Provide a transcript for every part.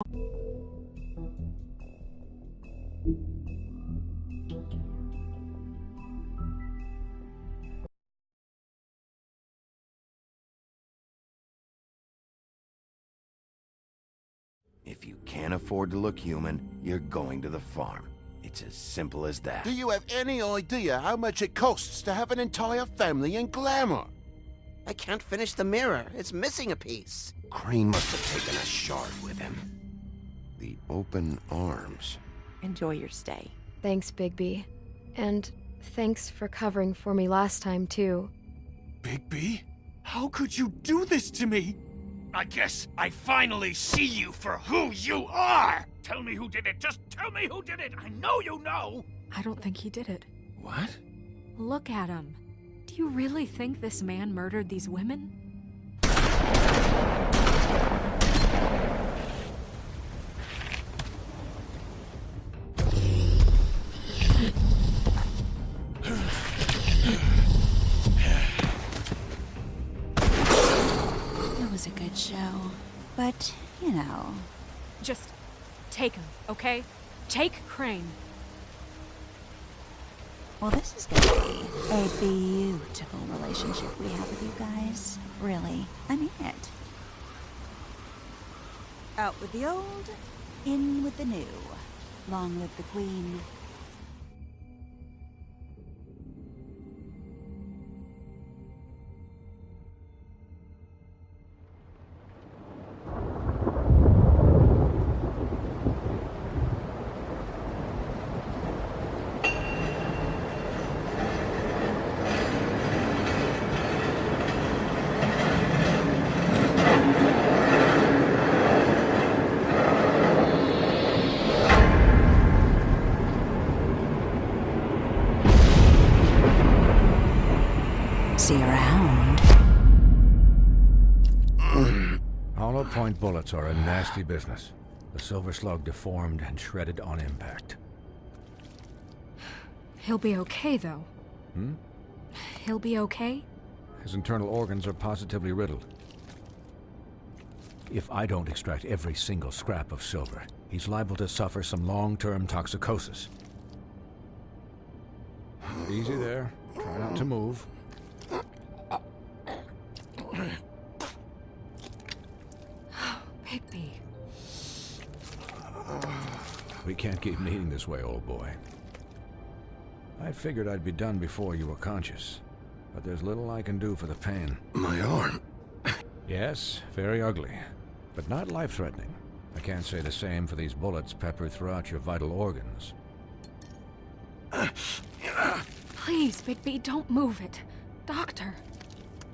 If you can't afford to look human, you're going to the farm. It's as simple as that. Do you have any idea how much it costs to have an entire family in glamour? I can't finish the mirror. It's missing a piece. Crane must have taken a shard with him. The open arms. Enjoy your stay. Thanks, Bigby. And thanks for covering for me last time, too. Bigby? How could you do this to me? I guess I finally see you for who you are! Tell me who did it! Just tell me who did it! I know you know! I don't think he did it. What? Look at him. Do you really think this man murdered these women? It was a good show, but, you know... Just take him, okay? Take Crane. Well, this is gonna be a beautiful relationship we have with you guys. Really, I mean it. Out with the old, in with the new. Long live the Queen. See you around. Hollow point bullets are a nasty business. The silver slug deformed and shredded on impact. He'll be okay, though. Hmm? He'll be okay? His internal organs are positively riddled. If I don't extract every single scrap of silver, he's liable to suffer some long-term toxicosis. Easy there. Try not to move. Bigby. We can't keep meeting this way, old boy. I figured I'd be done before you were conscious, but there's little I can do for the pain. My arm. Yes, very ugly, but not life-threatening. I can't say the same for these bullets peppered throughout your vital organs. Please, Bigby, don't move it. Doctor.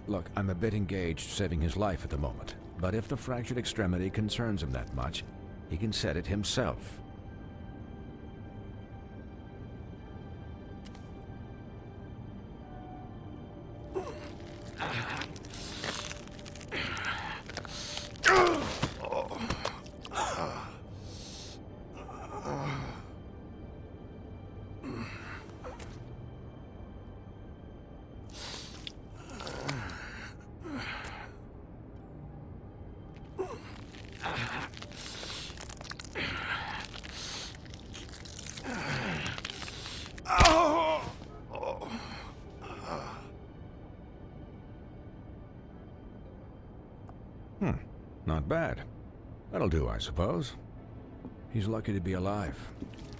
Look, I'm a bit engaged saving his life at the moment, but if the fractured extremity concerns him that much, he can set it himself. Not bad. That'll do, I suppose. He's lucky to be alive,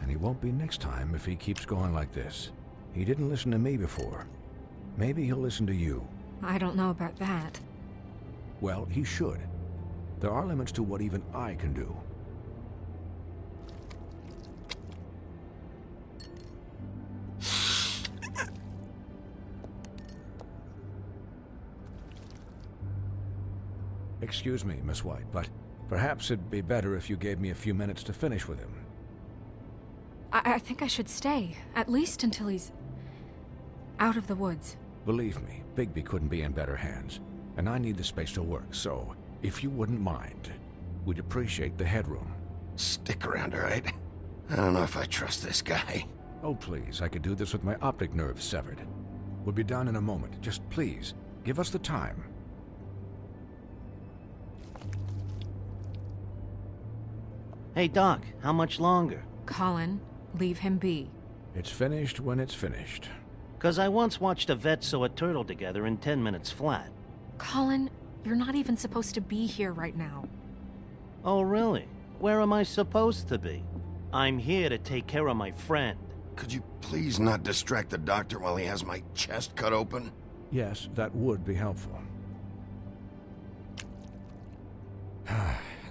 and he won't be next time if he keeps going like this. He didn't listen to me before. Maybe he'll listen to you. I don't know about that. Well, he should. There are limits to what even I can do. Excuse me, Miss White, but perhaps it'd be better if you gave me a few minutes to finish with him. I think I should stay, at least until he's out of the woods. Believe me, Bigby couldn't be in better hands, and I need the space to work, so if you wouldn't mind, we'd appreciate the headroom. Stick around, all right? I don't know if I trust this guy. Oh, please, I could do this with my optic nerve severed. We'll be done in a moment. Just please, give us the time. Hey, Doc, how much longer? Colin, leave him be. It's finished when it's finished. 'Cause I once watched a vet sew a turtle together in 10 minutes flat. Colin, you're not even supposed to be here right now. Oh, really? Where am I supposed to be? I'm here to take care of my friend. Could you please not distract the doctor while he has my chest cut open? Yes, that would be helpful.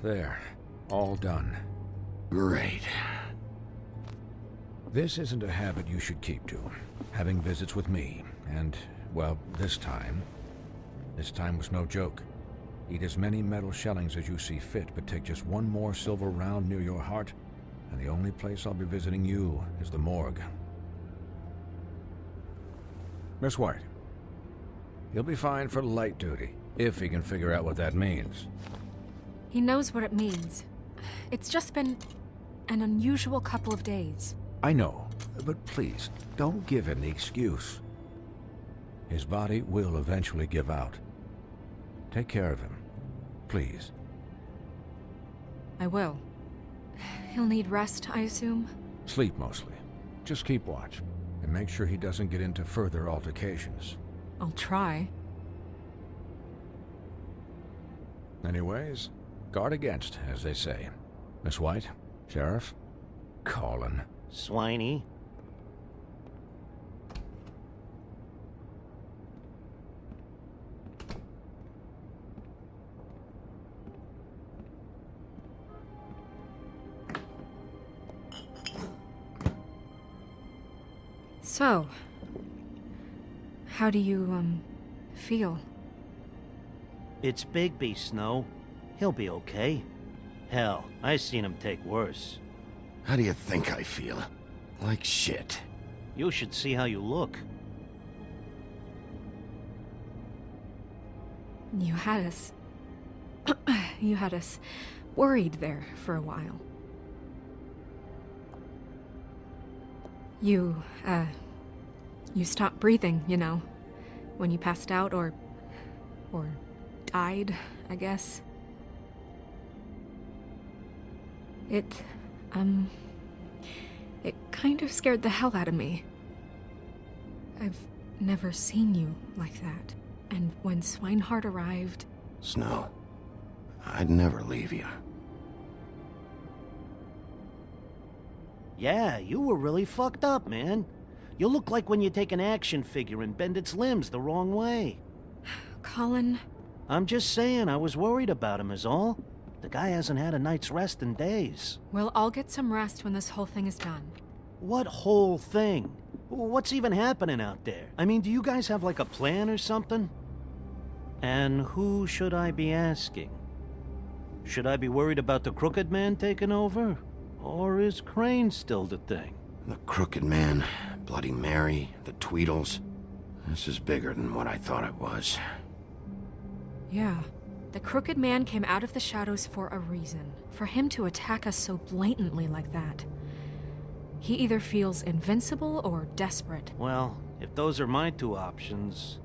There. All done. Great. This isn't a habit you should keep to. Having visits with me. And, well, this time was no joke. Eat as many metal shellings as you see fit, but take just one more silver round near your heart, and the only place I'll be visiting you is the morgue. Miss White. He'll be fine for light duty, if he can figure out what that means. He knows what it means. It's just been an unusual couple of days. I know, but please, don't give him the excuse. His body will eventually give out. Take care of him, please. I will. He'll need rest, I assume? Sleep mostly. Just keep watch, and make sure he doesn't get into further altercations. I'll try. Anyways, guard against, as they say. Miss White, Sheriff, Colin. Swiney. So, how do you, feel? It's Bigby, Snow. He'll be okay. Hell, I seen him take worse. How do you think I feel? Like shit. You should see how you look. You had us... you had us worried there for a while. You stopped breathing, you know, when you passed out or died, I guess. It kind of scared the hell out of me. I've never seen you like that. And when Swinehart arrived... Snow, I'd never leave you. Yeah, you were really fucked up, man. You look like when you take an action figure and bend its limbs the wrong way. Colin... I'm just saying, I was worried about him is all. The guy hasn't had a night's rest in days. Well, I'll get some rest when this whole thing is done. What whole thing? What's even happening out there? I mean, do you guys have like a plan or something? And who should I be asking? Should I be worried about the Crooked Man taking over? Or is Crane still the thing? The Crooked Man, Bloody Mary, the Tweedles. This is bigger than what I thought it was. Yeah. The Crooked Man came out of the shadows for a reason. For him to attack us so blatantly like that. He either feels invincible or desperate. Well, if those are my two options,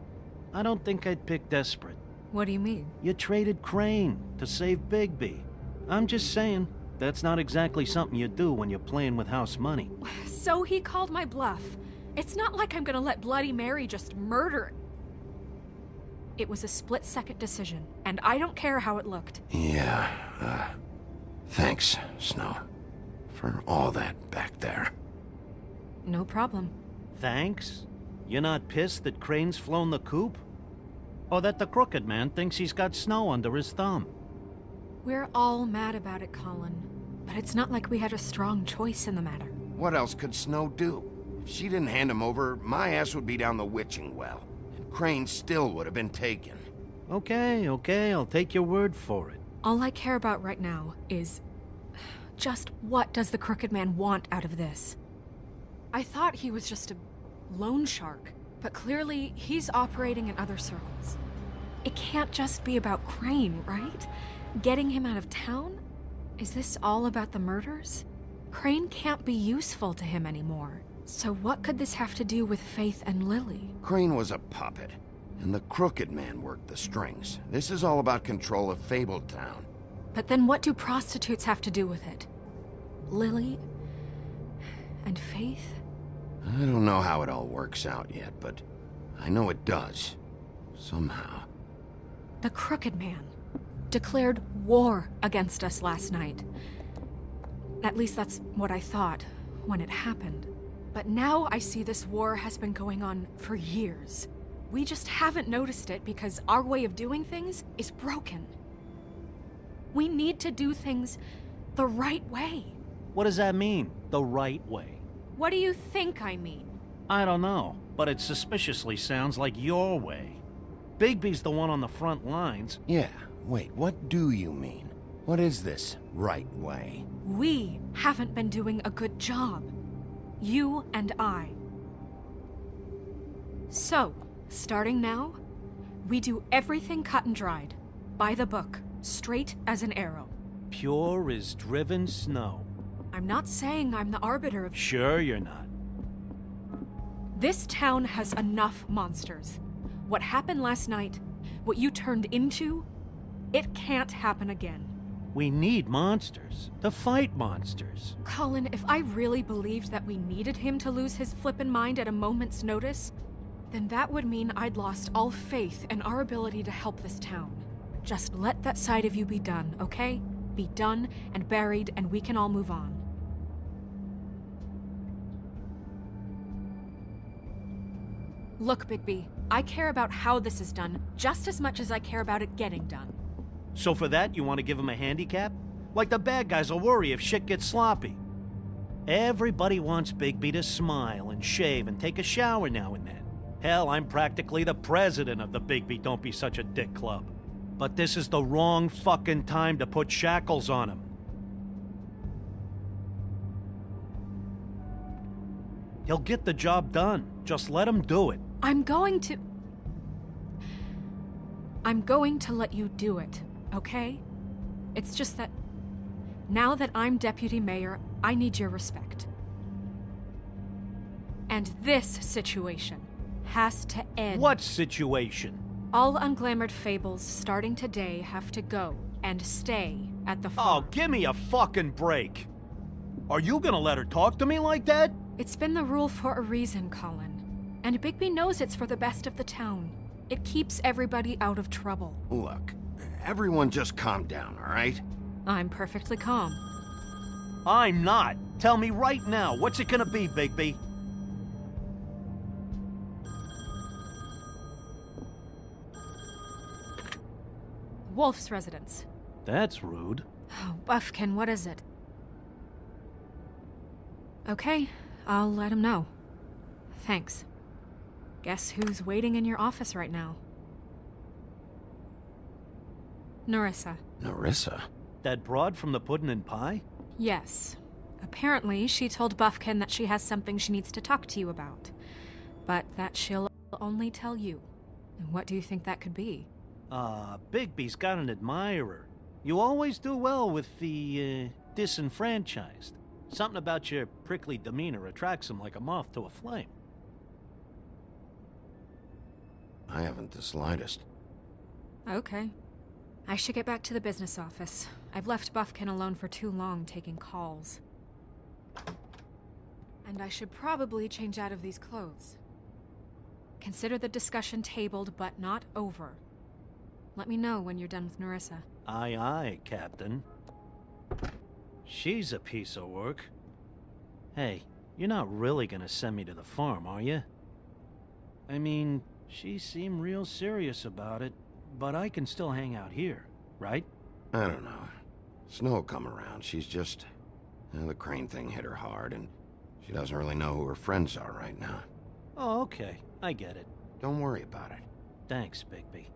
I don't think I'd pick desperate. What do you mean? You traded Crane to save Bigby. I'm just saying, that's not exactly something you do when you're playing with house money. So he called my bluff. It's not like I'm gonna let Bloody Mary just murder... It was a split-second decision, and I don't care how it looked. Yeah, thanks, Snow. For all that back there. No problem. Thanks? You're not pissed that Crane's flown the coop? Or that the Crooked Man thinks he's got Snow under his thumb? We're all mad about it, Colin. But it's not like we had a strong choice in the matter. What else could Snow do? If she didn't hand him over, my ass would be down the witching well. And Crane still would have been taken. Okay, I'll take your word for it. All I care about right now is... just what does the Crooked Man want out of this? I thought he was just a loan shark, but clearly he's operating in other circles. It can't just be about Crane, right? Getting him out of town? Is this all about the murders? Crane can't be useful to him anymore. So what could this have to do with Faith and Lily? Crane was a puppet, and the Crooked Man worked the strings. This is all about control of Fabletown. But then what do prostitutes have to do with it? Lily and Faith. I don't know how it all works out yet, but I know it does. Somehow. The Crooked Man declared war against us last night. At least that's what I thought when it happened. But now I see this war has been going on for years. We just haven't noticed it because our way of doing things is broken. We need to do things the right way. What does that mean, the right way? What do you think I mean? I don't know, but it suspiciously sounds like your way. Bigby's the one on the front lines. Yeah, wait, what do you mean? What is this right way? We haven't been doing a good job. You and I. So, starting now, we do everything cut and dried. By the book, straight as an arrow. Pure as driven snow. I'm not saying I'm the arbiter of... Sure you're not. This town has enough monsters. What happened last night, what you turned into, it can't happen again. We need monsters. To fight monsters. Colin, if I really believed that we needed him to lose his flippin' mind at a moment's notice, then that would mean I'd lost all faith in our ability to help this town. Just let that side of you be done, okay? Be done and buried, and we can all move on. Look, Bigby, I care about how this is done just as much as I care about it getting done. So for that, you want to give him a handicap? Like the bad guys will worry if shit gets sloppy. Everybody wants Bigby to smile and shave and take a shower now and then. Hell, I'm practically the president of the Bigby Don't Be Such a Dick Club. But this is the wrong fucking time to put shackles on him. He'll get the job done. Just let him do it. I'm going to let you do it, okay? It's just that now that I'm deputy mayor, I need your respect. And this situation has to end. What situation? All unglamored fables starting today have to go and stay at the farm. Oh, give me a fucking break. Are you gonna let her talk to me like that? It's been the rule for a reason, Colin. And Bigby knows it's for the best of the town. It keeps everybody out of trouble. Look, everyone just calm down, all right? I'm perfectly calm. I'm not. Tell me right now, what's it gonna be, Bigby? Wolf's residence. That's rude. Oh, Buffkin, what is it? Okay, I'll let him know. Thanks. Guess who's waiting in your office right now? Nerissa. Nerissa? That broad from the Puddin' and Pie? Yes. Apparently, she told Buffkin that she has something she needs to talk to you about. But that she'll only tell you. And what do you think that could be? Bigby's got an admirer. You always do well with the, disenfranchised. Something about your prickly demeanor attracts him like a moth to a flame. I haven't the slightest. Okay. I should get back to the business office. I've left Buffkin alone for too long taking calls. And I should probably change out of these clothes. Consider the discussion tabled, but not over. Let me know when you're done with Nerissa. Aye, aye, Captain. She's a piece of work. Hey, you're not really gonna send me to the farm, are you? I mean, she seemed real serious about it, but I can still hang out here, right? I don't know. Snow will come around. She's just... the Crane thing hit her hard, and she doesn't really know who her friends are right now. Oh, okay. I get it. Don't worry about it. Thanks, Bigby.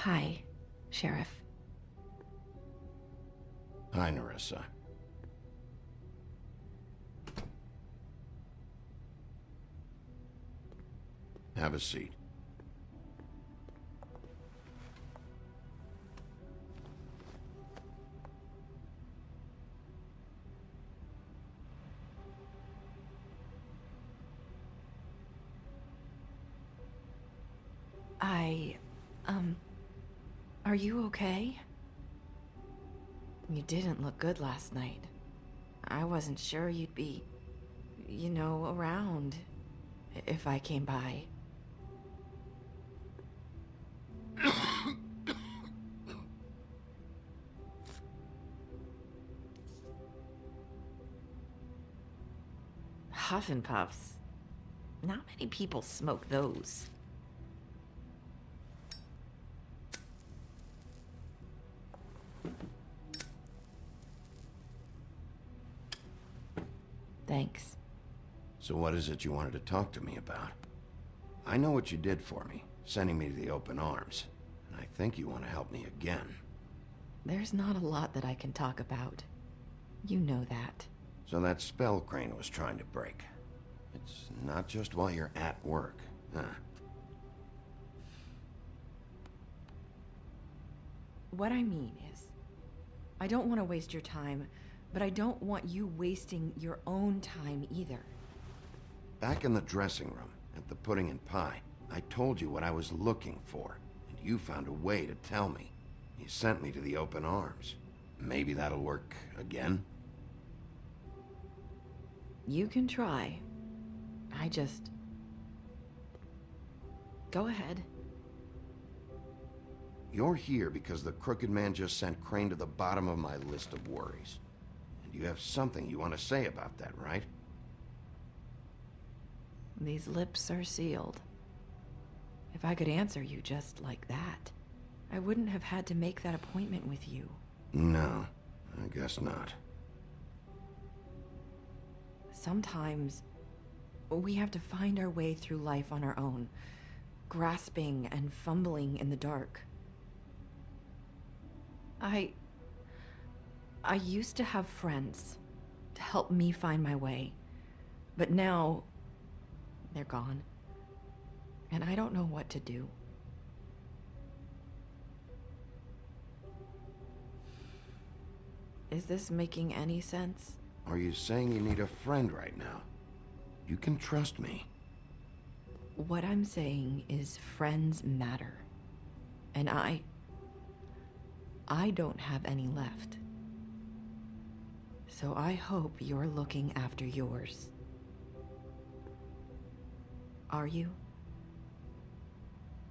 Hi, Sheriff. Hi, Nerissa. Have a seat. Are you okay? You didn't look good last night. I wasn't sure you'd be, around if I came by. Huff and puffs. Not many people smoke those. Thanks. So what is it you wanted to talk to me about? I know what you did for me, sending me to the open arms. And I think you want to help me again. There's not a lot that I can talk about. You know that. So that spell Crane was trying to break. It's not just while you're at work, huh? What I mean is, I don't want to waste your time, but I don't want you wasting your own time either. Back in the dressing room, at the pudding and pie, I told you what I was looking for, and you found a way to tell me. You sent me to the open arms. Maybe that'll work again? You can try. Go ahead. You're here because the Crooked Man just sent Crane to the bottom of my list of worries. And you have something you want to say about that, right? These lips are sealed. If I could answer you just like that, I wouldn't have had to make that appointment with you. No, I guess not. Sometimes we have to find our way through life on our own, grasping and fumbling in the dark. I used to have friends to help me find my way, but now they're gone, and I don't know what to do. Is this making any sense? Are you saying you need a friend right now? You can trust me. What I'm saying is friends matter. And I don't have any left. So I hope you're looking after yours. Are you?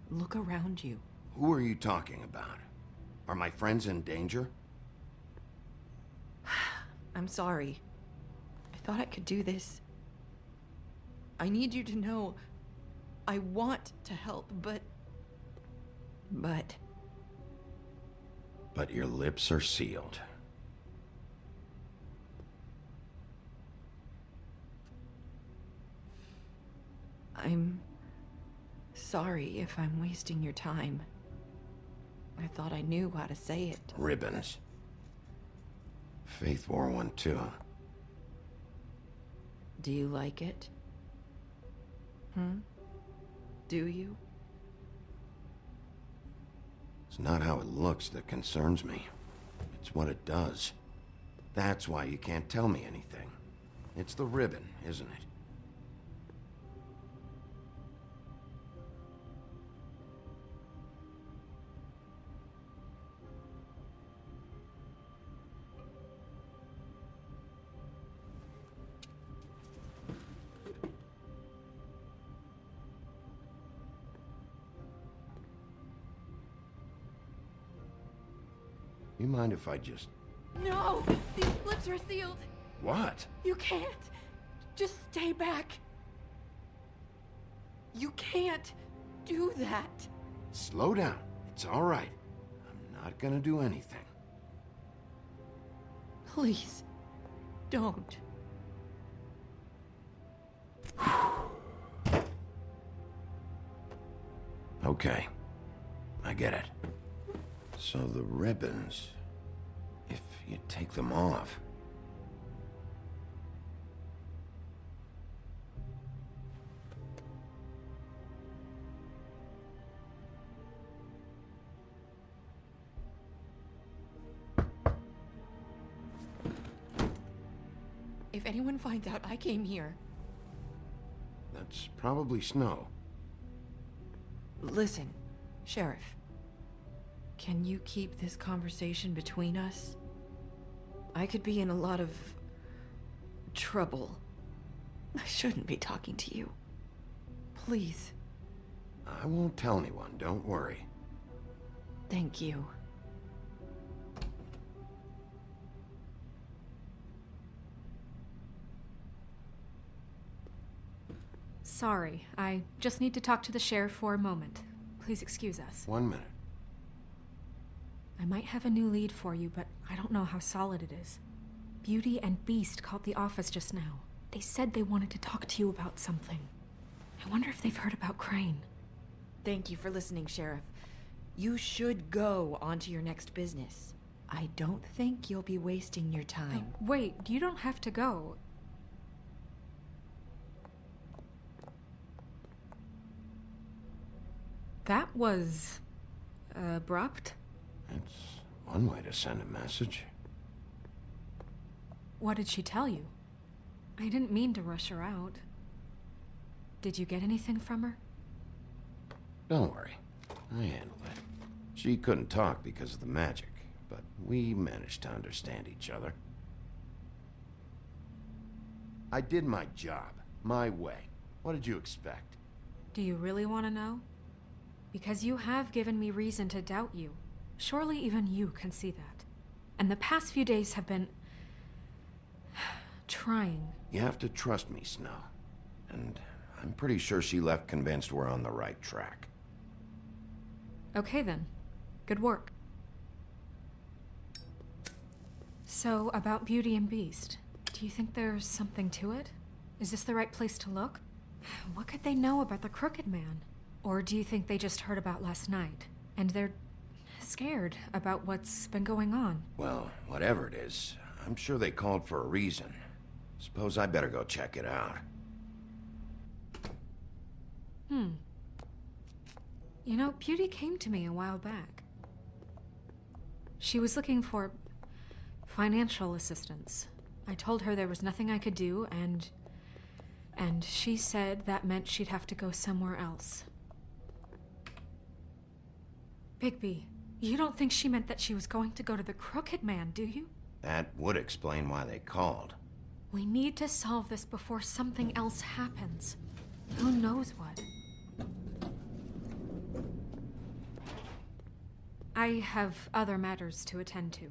Look around you. Who are you talking about? Are my friends in danger? I'm sorry. I thought I could do this. I need you to know I want to help, but... But your lips are sealed. I'm sorry if I'm wasting your time. I thought I knew how to say it. Ribbons. Faith wore one too. Do you like it? Do you? It's not how it looks that concerns me. It's what it does. That's why you can't tell me anything. It's the ribbon, isn't it? You mind if I just... No! These lips are sealed! What? You can't! Just stay back! You can't do that! Slow down. It's all right. I'm not gonna do anything. Please, don't. Okay. I get it. So the ribbons, if you take them off... If anyone finds out I came here... That's probably Snow. Listen, Sheriff. Can you keep this conversation between us? I could be in a lot of... trouble. I shouldn't be talking to you. Please. I won't tell anyone, don't worry. Thank you. Sorry, I just need to talk to the sheriff for a moment. Please excuse us. 1 minute. I might have a new lead for you, but I don't know how solid it is. Beauty and Beast called the office just now. They said they wanted to talk to you about something. I wonder if they've heard about Crane. Thank you for listening, Sheriff. You should go on to your next business. I don't think you'll be wasting your time. Wait, you don't have to go. That was... abrupt? It's one way to send a message. What did she tell you? I didn't mean to rush her out. Did you get anything from her? Don't worry. I handled it. She couldn't talk because of the magic, but we managed to understand each other. I did my job, my way. What did you expect? Do you really want to know? Because you have given me reason to doubt you. Surely even you can see that. And the past few days have been... trying. You have to trust me, Snow. And I'm pretty sure she left convinced we're on the right track. Okay then. Good work. So, about Beauty and Beast, do you think there's something to it? Is this the right place to look? What could they know about the Crooked Man? Or do you think they just heard about last night, and they're scared about what's been going on? Well, whatever it is, I'm sure they called for a reason. Suppose I better go check it out. You know, Beauty came to me a while back. She was looking for financial assistance. I told her there was nothing I could do, and she said that meant she'd have to go somewhere else. Bigby, you don't think she meant that she was going to go to the Crooked Man, do you? That would explain why they called. We need to solve this before something else happens. Who knows what? I have other matters to attend to.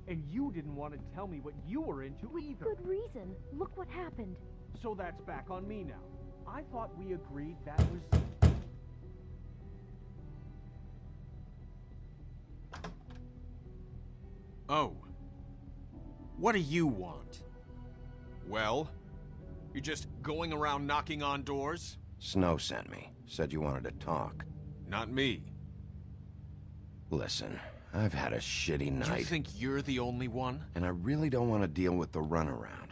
And you didn't want to tell me what you were into either. Good reason. Look what happened. So that's back on me now. I thought we agreed that was... Oh. What do you want? Well? You're just going around knocking on doors? Snow sent me. Said you wanted to talk. Not me. Listen, I've had a shitty night. You think you're the only one? And I really don't want to deal with the runaround.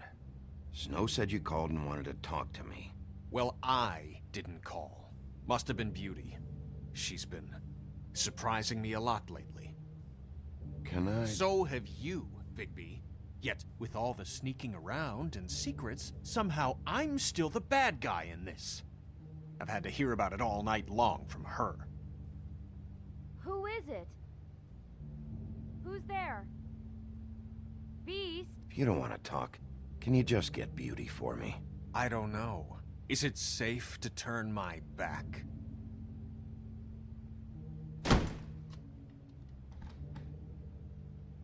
Snow said you called and wanted to talk to me. Well, I didn't call. Must have been Beauty. She's been surprising me a lot lately. Can I... So have you, Bigby. Yet, with all the sneaking around and secrets, somehow I'm still the bad guy in this. I've had to hear about it all night long from her. Who is it? Who's there? Beast? If you don't want to talk, can you just get Beauty for me? I don't know. Is it safe to turn my back?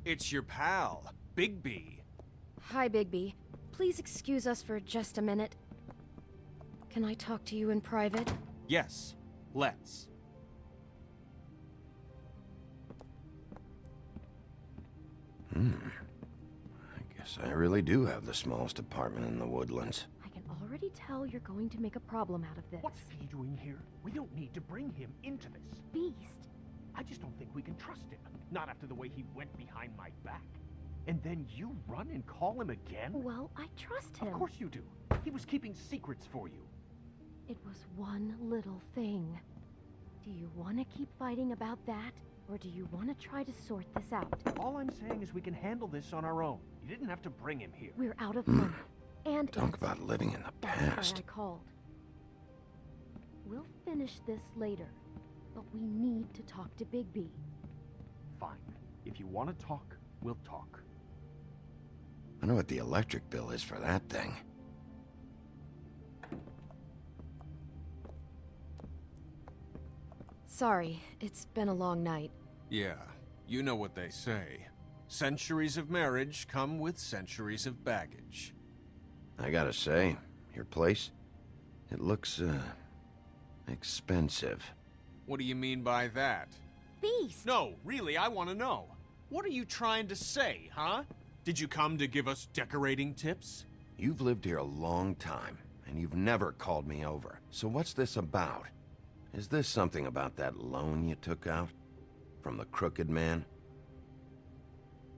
It's your pal, Bigby. Hi, Bigby. Please excuse us for just a minute. Can I talk to you in private? Yes, let's. I guess I really do have the smallest apartment in the Woodlands. I can already tell you're going to make a problem out of this. What's he doing here? We don't need to bring him into this. Beast? I just don't think we can trust him. Not after the way he went behind my back. And then you run and call him again? Well, I trust him. Of course you do. He was keeping secrets for you. It was one little thing. Do you want to keep fighting about that? Or do you want to try to sort this out? All I'm saying is we can handle this on our own. You didn't have to bring him here. We're out of money. And Talk about living in the that's why past. I called. We'll finish this later, but we need to talk to Bigby. Fine. If you want to talk, we'll talk. I know what the electric bill is for that thing. Sorry, it's been a long night. Yeah, you know what they say. Centuries of marriage come with centuries of baggage. I gotta say, your place, it looks, expensive. What do you mean by that? Beast! No, really, I want to know. What are you trying to say, huh? Did you come to give us decorating tips? You've lived here a long time, and you've never called me over. So what's this about? Is this something about that loan you took out? From the Crooked Man?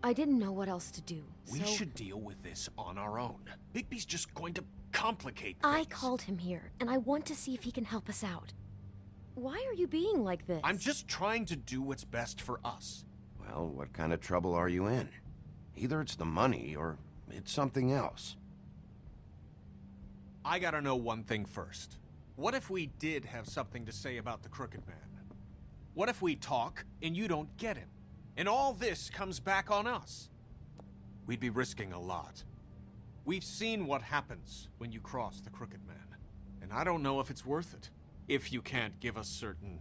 I didn't know what else to do, We so should deal with this on our own. Bigby's just going to complicate things. I called him here, and I want to see if he can help us out. Why are you being like this? I'm just trying to do what's best for us. Well, what kind of trouble are you in? Either it's the money, or it's something else. I gotta know one thing first. What if we did have something to say about the Crooked Man? What if we talk, and you don't get him? And all this comes back on us? We'd be risking a lot. We've seen what happens when you cross the Crooked Man. And I don't know if it's worth it. If you can't give us certain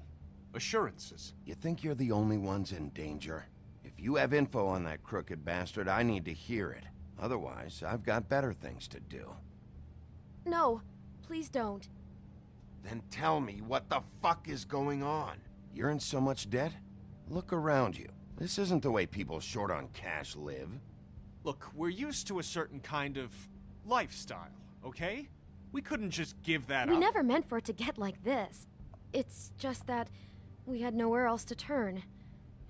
assurances. You think you're the only ones in danger? If you have info on that crooked bastard, I need to hear it. Otherwise, I've got better things to do. No, please don't. Then tell me what the fuck is going on? You're in so much debt? Look around you. This isn't the way people short on cash live. Look, we're used to a certain kind of lifestyle, okay? We couldn't just give that We up. never meant for it to get like this. It's just that we had nowhere else to turn,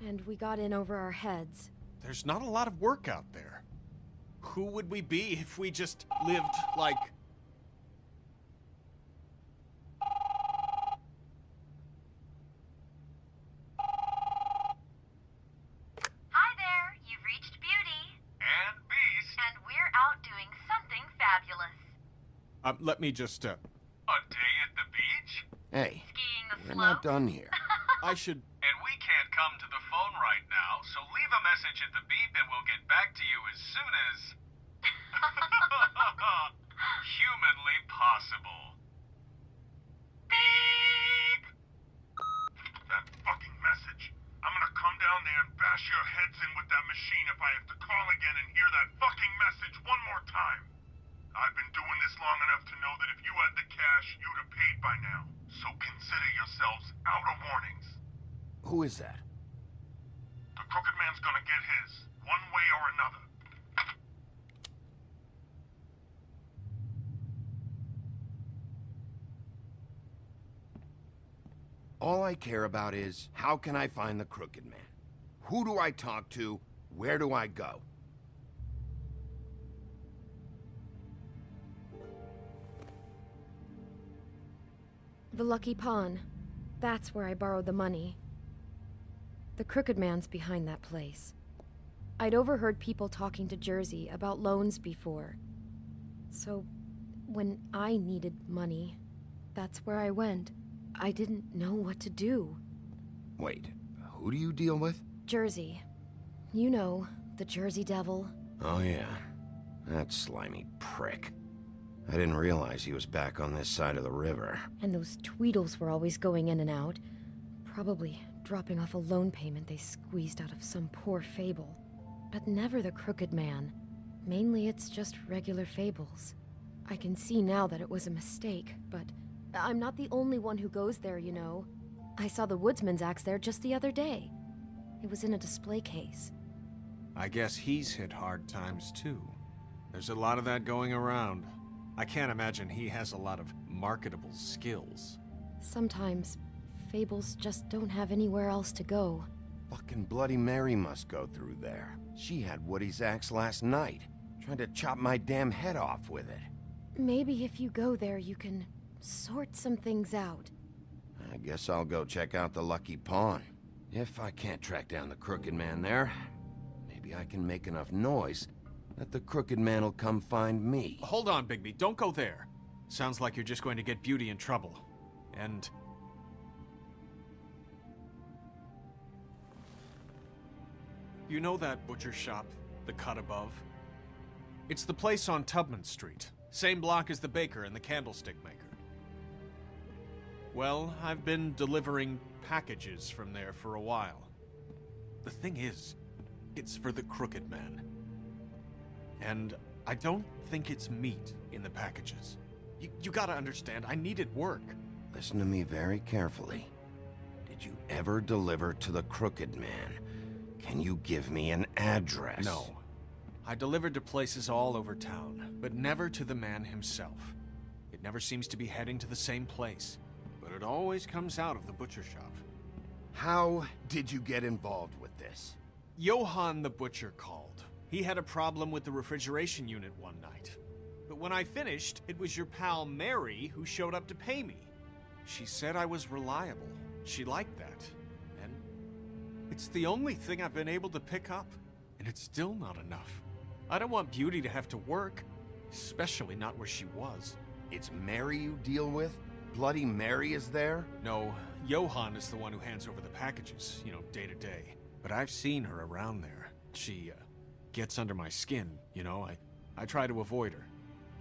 and we got in over our heads. There's not a lot of work out there. Who would we be if we just lived like... Hi there, you've reached Beauty. And Beast. And we're out doing something fabulous. Let me just, A day at the beach? Hey, Skiing the we're slope. not done here. I should... And we can't come to the phone right now, so leave a message at the beep and we'll get back to you as soon as... humanly possible. Beep! That fucking message. I'm gonna come down there and bash your heads in with that machine if I have to call again and hear that fucking message one more time. I've been doing this long enough to know that if you had the cash, you'd have paid by now. So consider yourselves out of warnings. Who is that? The Crooked Man's gonna get his, one way or another. All I care about is, how can I find the Crooked Man? Who do I talk to? Where do I go? The Lucky Pawn. That's where I borrowed the money. The Crooked Man's behind that place. I'd overheard people talking to Jersey about loans before. So, when I needed money, that's where I went. I didn't know what to do. Wait, who do you deal with? Jersey. You know, the Jersey Devil. Oh yeah, that slimy prick. I didn't realize he was back on this side of the river. And those Tweedles were always going in and out. Probably dropping off a loan payment they squeezed out of some poor fable. But never the Crooked Man. Mainly it's just regular fables. I can see now that it was a mistake, but I'm not the only one who goes there, you know. I saw the Woodsman's axe there just the other day. It was in a display case. I guess he's hit hard times too. There's a lot of that going around. I can't imagine he has a lot of marketable skills. Sometimes, fables just don't have anywhere else to go. Fucking Bloody Mary must go through there. She had Woody's axe last night, trying to chop my damn head off with it. Maybe if you go there, you can sort some things out. I guess I'll go check out the Lucky Pawn. If I can't track down the Crooked Man there, maybe I can make enough noise that the Crooked Man will come find me. Hold on, Bigby. Don't go there. Sounds like you're just going to get Beauty in trouble. And... you know that butcher shop, the cut above? It's the place on Tubman Street. Same block as the baker and the candlestick maker. Well, I've been delivering packages from there for a while. The thing is, it's for the Crooked Man. And I don't think it's meat in the packages. You gotta understand, I needed work. Listen to me very carefully. Did you ever deliver to the Crooked Man? Can you give me an address? No. I delivered to places all over town, but never to the man himself. It never seems to be heading to the same place, but it always comes out of the butcher shop. How did you get involved with this? Johann the butcher called. He had a problem with the refrigeration unit one night. But when I finished, it was your pal Mary who showed up to pay me. She said I was reliable. She liked that. And it's the only thing I've been able to pick up. And it's still not enough. I don't want Beauty to have to work, especially not where she was. It's Mary you deal with? Bloody Mary is there? No, Johann is the one who hands over the packages, day to day. But I've seen her around there. She, gets under my skin, I try to avoid her.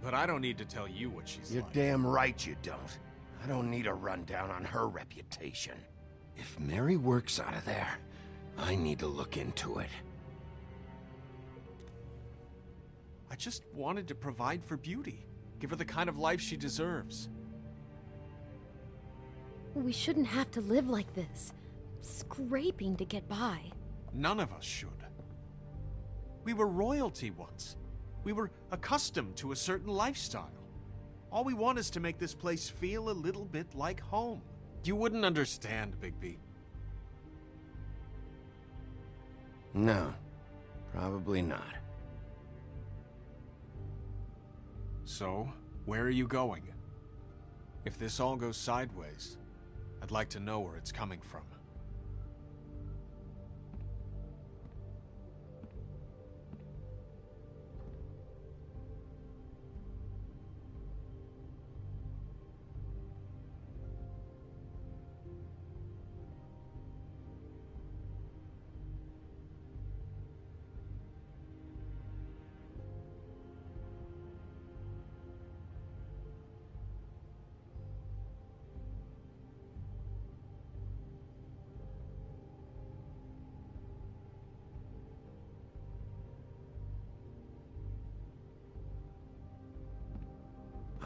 But I don't need to tell you what she's You're like. damn right you don't. I don't need a rundown on her reputation. If Mary works out of there, I need to look into it. I just wanted to provide for Beauty. Give her the kind of life she deserves. We shouldn't have to live like this, scraping to get by. None of us should. We were royalty once. We were accustomed to a certain lifestyle. All we want is to make this place feel a little bit like home. You wouldn't understand, Bigby. No, probably not. So, where are you going? If this all goes sideways, I'd like to know where it's coming from.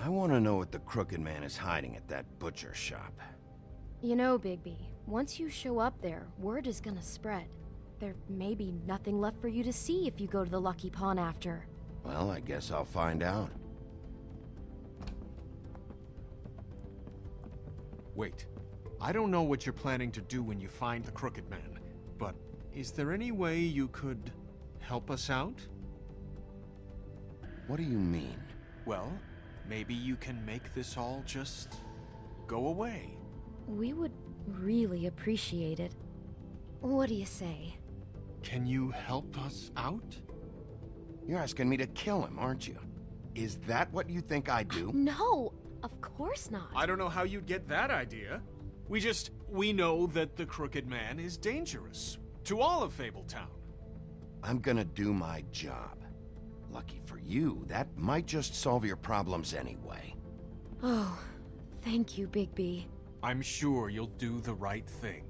I want to know what the Crooked Man is hiding at that butcher shop. You know, Bigby, once you show up there, word is gonna spread. There may be nothing left for you to see if you go to the Lucky Pawn after. Well, I guess I'll find out. Wait. I don't know what you're planning to do when you find the Crooked Man, but is there any way you could help us out? What do you mean? Well, maybe you can make this all just go away. We would really appreciate it. What do you say? Can you help us out? You're asking me to kill him, aren't you? Is that what you think I do? No, of course not. I don't know how you'd get that idea. We know that the Crooked Man is dangerous to all of Fabletown. I'm gonna do my job. Lucky for you, that might just solve your problems anyway. Oh, thank you, Bigby. I'm sure you'll do the right thing.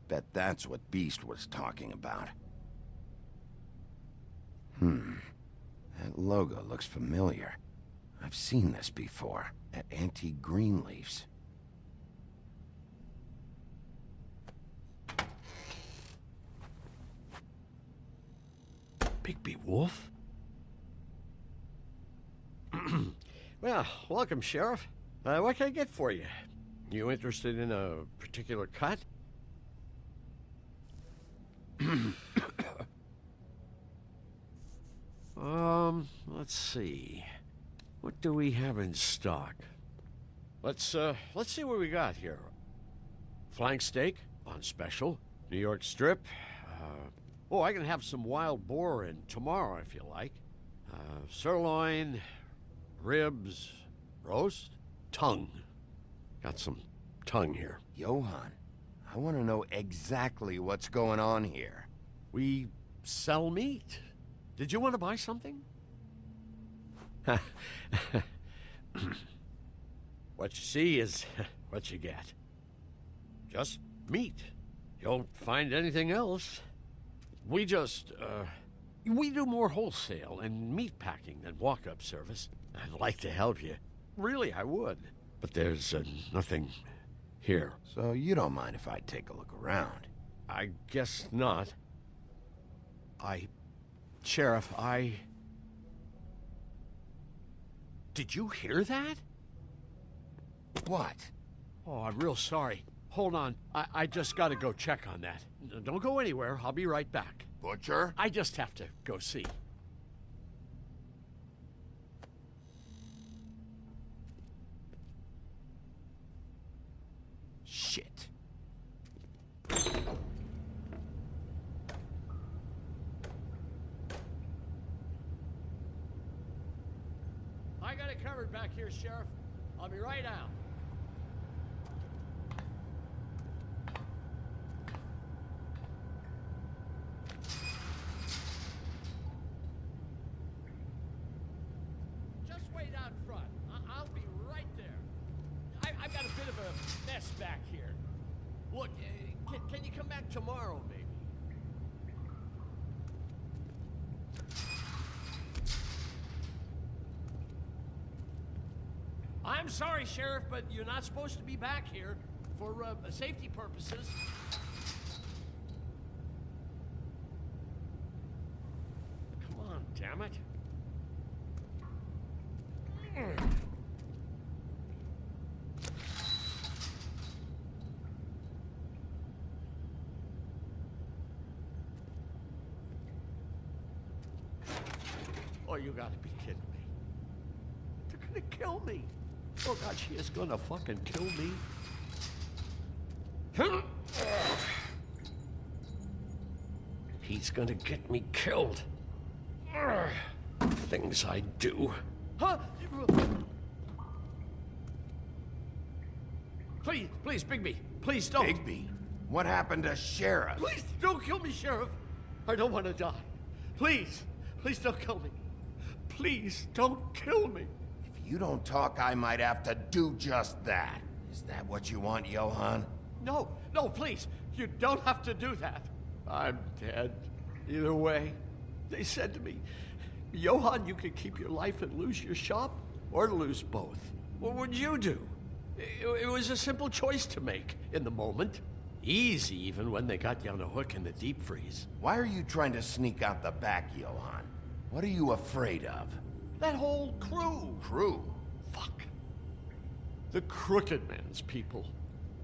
Bet that's what Beast was talking about. That logo looks familiar. I've seen this before, at Antique Greenleaf's. Bigby Wolf? Well, welcome, Sheriff. What can I get for you? You interested in a particular cut? Let's see. What do we have in stock? Let's see what we got here. Flank steak on special. New York strip. Oh, I can have some wild boar in tomorrow if you like. Sirloin, ribs, roast, tongue. Got some tongue here. Johann, I want to know exactly what's going on here. We sell meat. Did you want to buy something? What you see is what you get. Just meat. You don't find anything else. We just, we do more wholesale and meat packing than walk-up service. I'd like to help you. Really, I would. But there's nothing here. So you don't mind if I take a look around? I guess not. Sheriff, Did you hear that? What? Oh, I'm real sorry. Hold on. I just gotta go check on that. Don't go anywhere. I'll be right back. Butcher? I just have to go see. Shit. I got it covered back here, Sheriff. I'll be right out. Just wait out front. I'll be right there. I've got a bit of a mess back here. Look, can you come back tomorrow, maybe? I'm sorry, Sheriff, but you're not supposed to be back here for safety purposes. Come on, damn it. Oh, you gotta be kidding me. They're gonna kill me. Oh, God, she is gonna fucking kill me. He's gonna get me killed. Things I do. Huh? Please, Bigby. Please don't. Bigby? What happened to Sheriff? Please don't kill me, Sheriff. I don't want to die. Please don't kill me. Please don't kill me. If you don't talk, I might have to do just that. Is that what you want, Johann? No, please. You don't have to do that. I'm dead. Either way. They said to me, Johann, you can keep your life and lose your shop, or lose both. What would you do? It was a simple choice to make in the moment. Easy, even when they got you on a hook in the deep freeze. Why are you trying to sneak out the back, Johann? What are you afraid of? That whole crew. Crew? Fuck. The Crooked Man's people.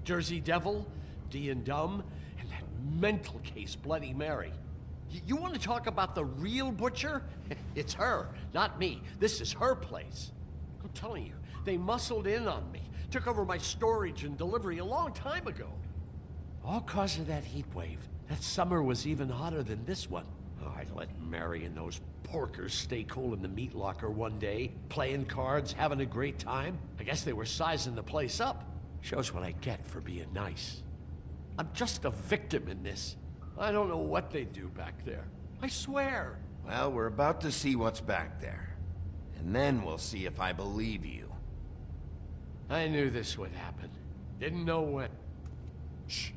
Jersey Devil, D and Dumb, and that mental case Bloody Mary. You want to talk about the real butcher? It's her, not me. This is her place. I'm telling you, they muscled in on me. Took over my storage and delivery a long time ago. All cause of that heat wave. That summer was even hotter than this one. Oh, I let Mary and those porkers stay cool in the meat locker one day, playing cards, having a great time. I guess they were sizing the place up. Shows what I get for being nice. I'm just a victim in this. I don't know what they do back there. I swear. Well, we're about to see what's back there. And then we'll see if I believe you. I knew this would happen. Didn't know when. Shh.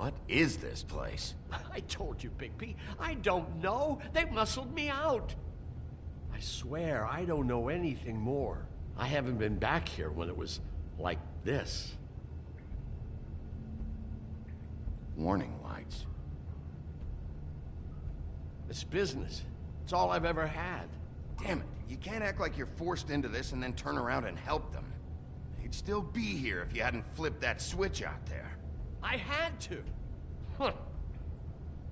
What is this place? I told you, Bigby. I don't know. They muscled me out. I swear, I don't know anything more. I haven't been back here when it was like this. Warning lights. It's business. It's all I've ever had. Damn it, you can't act like you're forced into this and then turn around and help them. They'd still be here if you hadn't flipped that switch out there. I had to. Huh.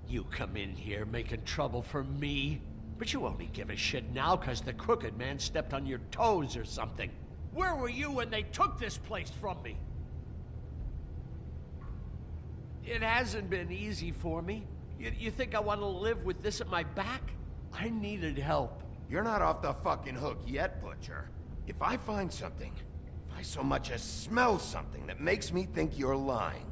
You come in here making trouble for me, but you only give a shit now because the Crooked Man stepped on your toes or something. Where were you when they took this place from me? It hasn't been easy for me. You think I want to live with this at my back? I needed help. You're not off the fucking hook yet, Butcher. If I find something, if I so much as smell something that makes me think you're lying,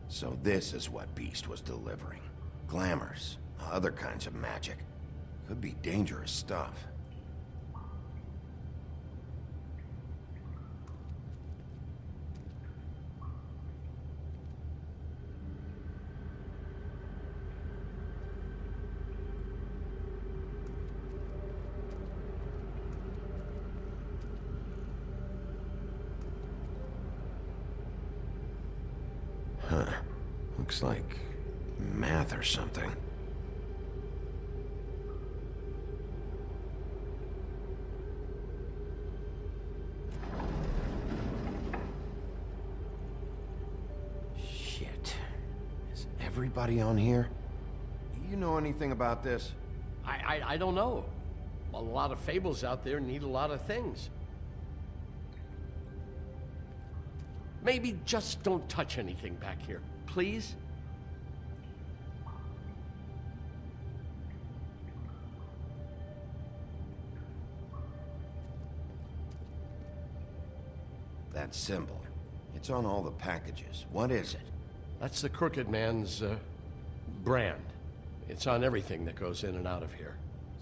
so this is what Beast was delivering. Glamours, other kinds of magic. Could be dangerous stuff. Huh. Looks like math or something. Shit. Is everybody on here? You know anything about this? I don't know. A lot of fables out there need a lot of things. Maybe just don't touch anything back here, please? That symbol. It's on all the packages. What is it? That's the Crooked Man's, brand. It's on everything that goes in and out of here.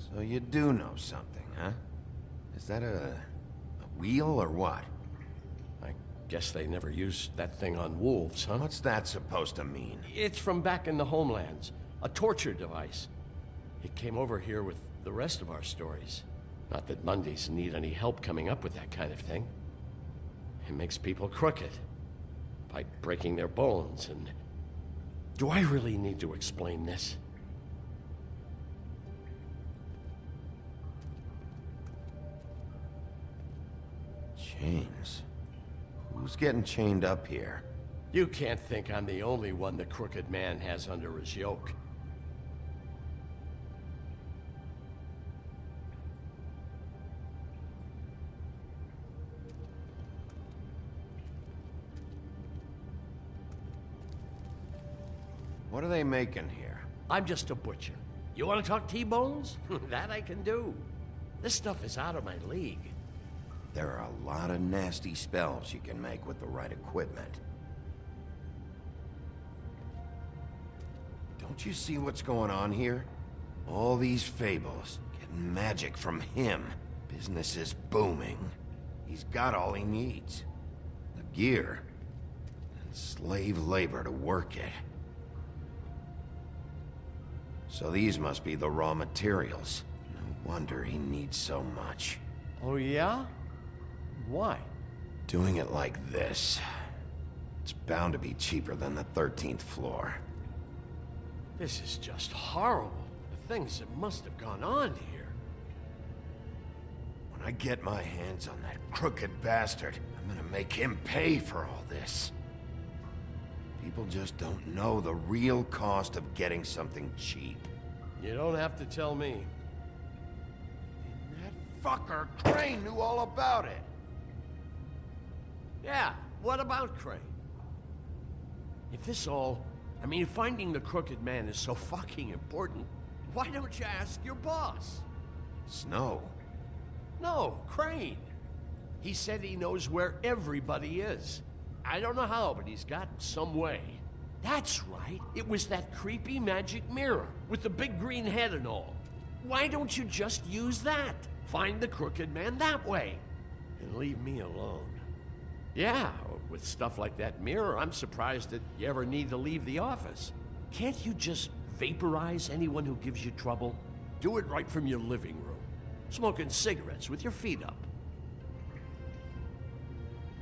So you do know something, huh? Is that a wheel or what? Guess they never used that thing on wolves, huh? What's that supposed to mean? It's from back in the homelands. A torture device. It came over here with the rest of our stories. Not that Mundies need any help coming up with that kind of thing. It makes people crooked. By breaking their bones and... Do I really need to explain this? Chains. Who's getting chained up here? You can't think I'm the only one the Crooked Man has under his yoke. What are they making here? I'm just a butcher. You want to talk T-bones? That I can do. This stuff is out of my league. There are a lot of nasty spells you can make with the right equipment. Don't you see what's going on here? All these fables, getting magic from him. Business is booming. He's got all he needs. The gear, and slave labor to work it. So these must be the raw materials. No wonder he needs so much. Oh yeah? Why? Doing it like this. It's bound to be cheaper than the 13th floor. This is just horrible. The things that must have gone on here. When I get my hands on that crooked bastard, I'm gonna make him pay for all this. People just don't know the real cost of getting something cheap. You don't have to tell me. And that fucker Crane knew all about it. Yeah, what about Crane? If this all... I mean, finding the Crooked Man is so fucking important, why don't you ask your boss? Snow? No, Crane. He said he knows where everybody is. I don't know how, but he's got some way. That's right. It was that creepy magic mirror with the big green head and all. Why don't you just use that? Find the crooked man that way. And leave me alone. Yeah, with stuff like that mirror, I'm surprised that you ever need to leave the office. Can't you just vaporize anyone who gives you trouble? Do it right from your living room. Smoking cigarettes with your feet up.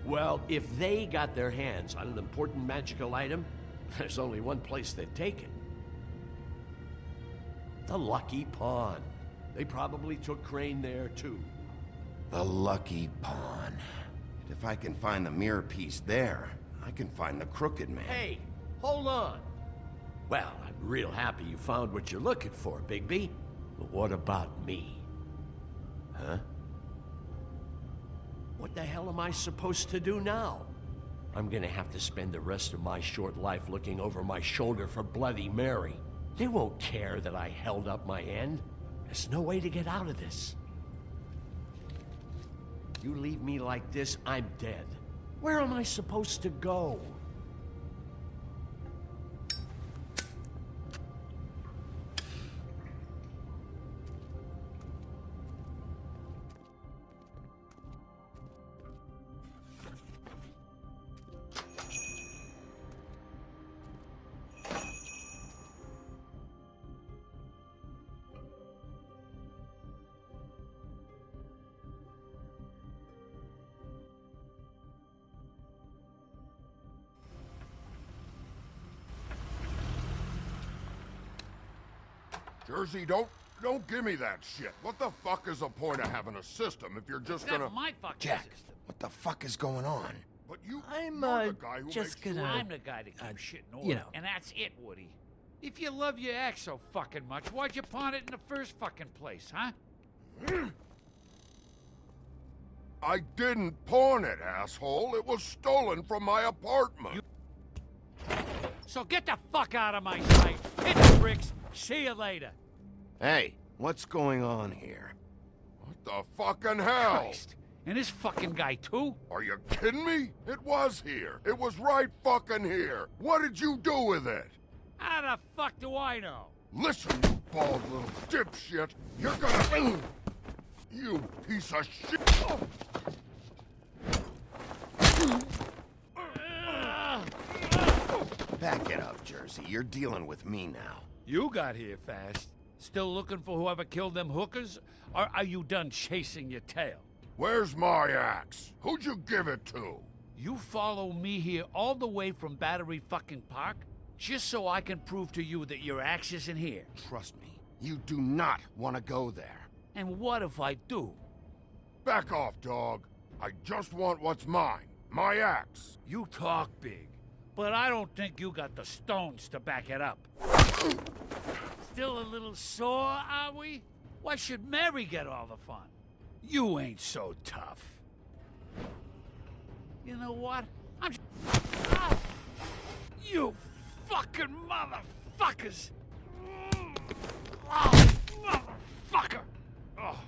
Well, if they got their hands on an important magical item, there's only one place they'd take it. The Lucky Pawn. They probably took Crane there, too. The Lucky Pawn. If I can find the mirror piece there, I can find the Crooked Man. Hey, hold on. Well, I'm real happy you found what you're looking for, Bigby. But what about me? Huh? What the hell am I supposed to do now? I'm gonna have to spend the rest of my short life looking over my shoulder for Bloody Mary. They won't care that I held up my end. There's no way to get out of this. You leave me like this, I'm dead. Where am I supposed to go? Jersey, don't give me that shit. What the fuck is the point of having a system if you're just gonna... That's my fucking Jack, system. what the fuck is going on? But you're the guy who just makes... gonna... I'm the guy that keeps shit in order. you know. And that's it, Woody. If you love your ex so fucking much, why'd you pawn it in the first fucking place, huh? I didn't pawn it, asshole. It was stolen from my apartment. So get the fuck out of my sight. Hit the bricks. See you later. Hey, what's going on here? What the fucking hell? Christ. And this fucking guy, too? Are you kidding me? It was here. It was right fucking here. What did you do with it? How the fuck do I know? Listen, you bald little dipshit. You're gonna... You piece of shit. Back it up, Jersey. You're dealing with me now. You got here fast. Still looking for whoever killed them hookers? Or are you done chasing your tail? Where's my axe? Who'd you give it to? You follow me here all the way from Battery fucking Park? Just so I can prove to you that your axe isn't here. Trust me, you do not want to go there. And what if I do? Back off, dog. I just want what's mine. My axe. You talk big, but I don't think you got the stones to back it up. Still a little sore, are we? Why should Mary get all the fun? You ain't so tough. You know what? Ah! You fucking motherfuckers! Oh, motherfucker! Oh.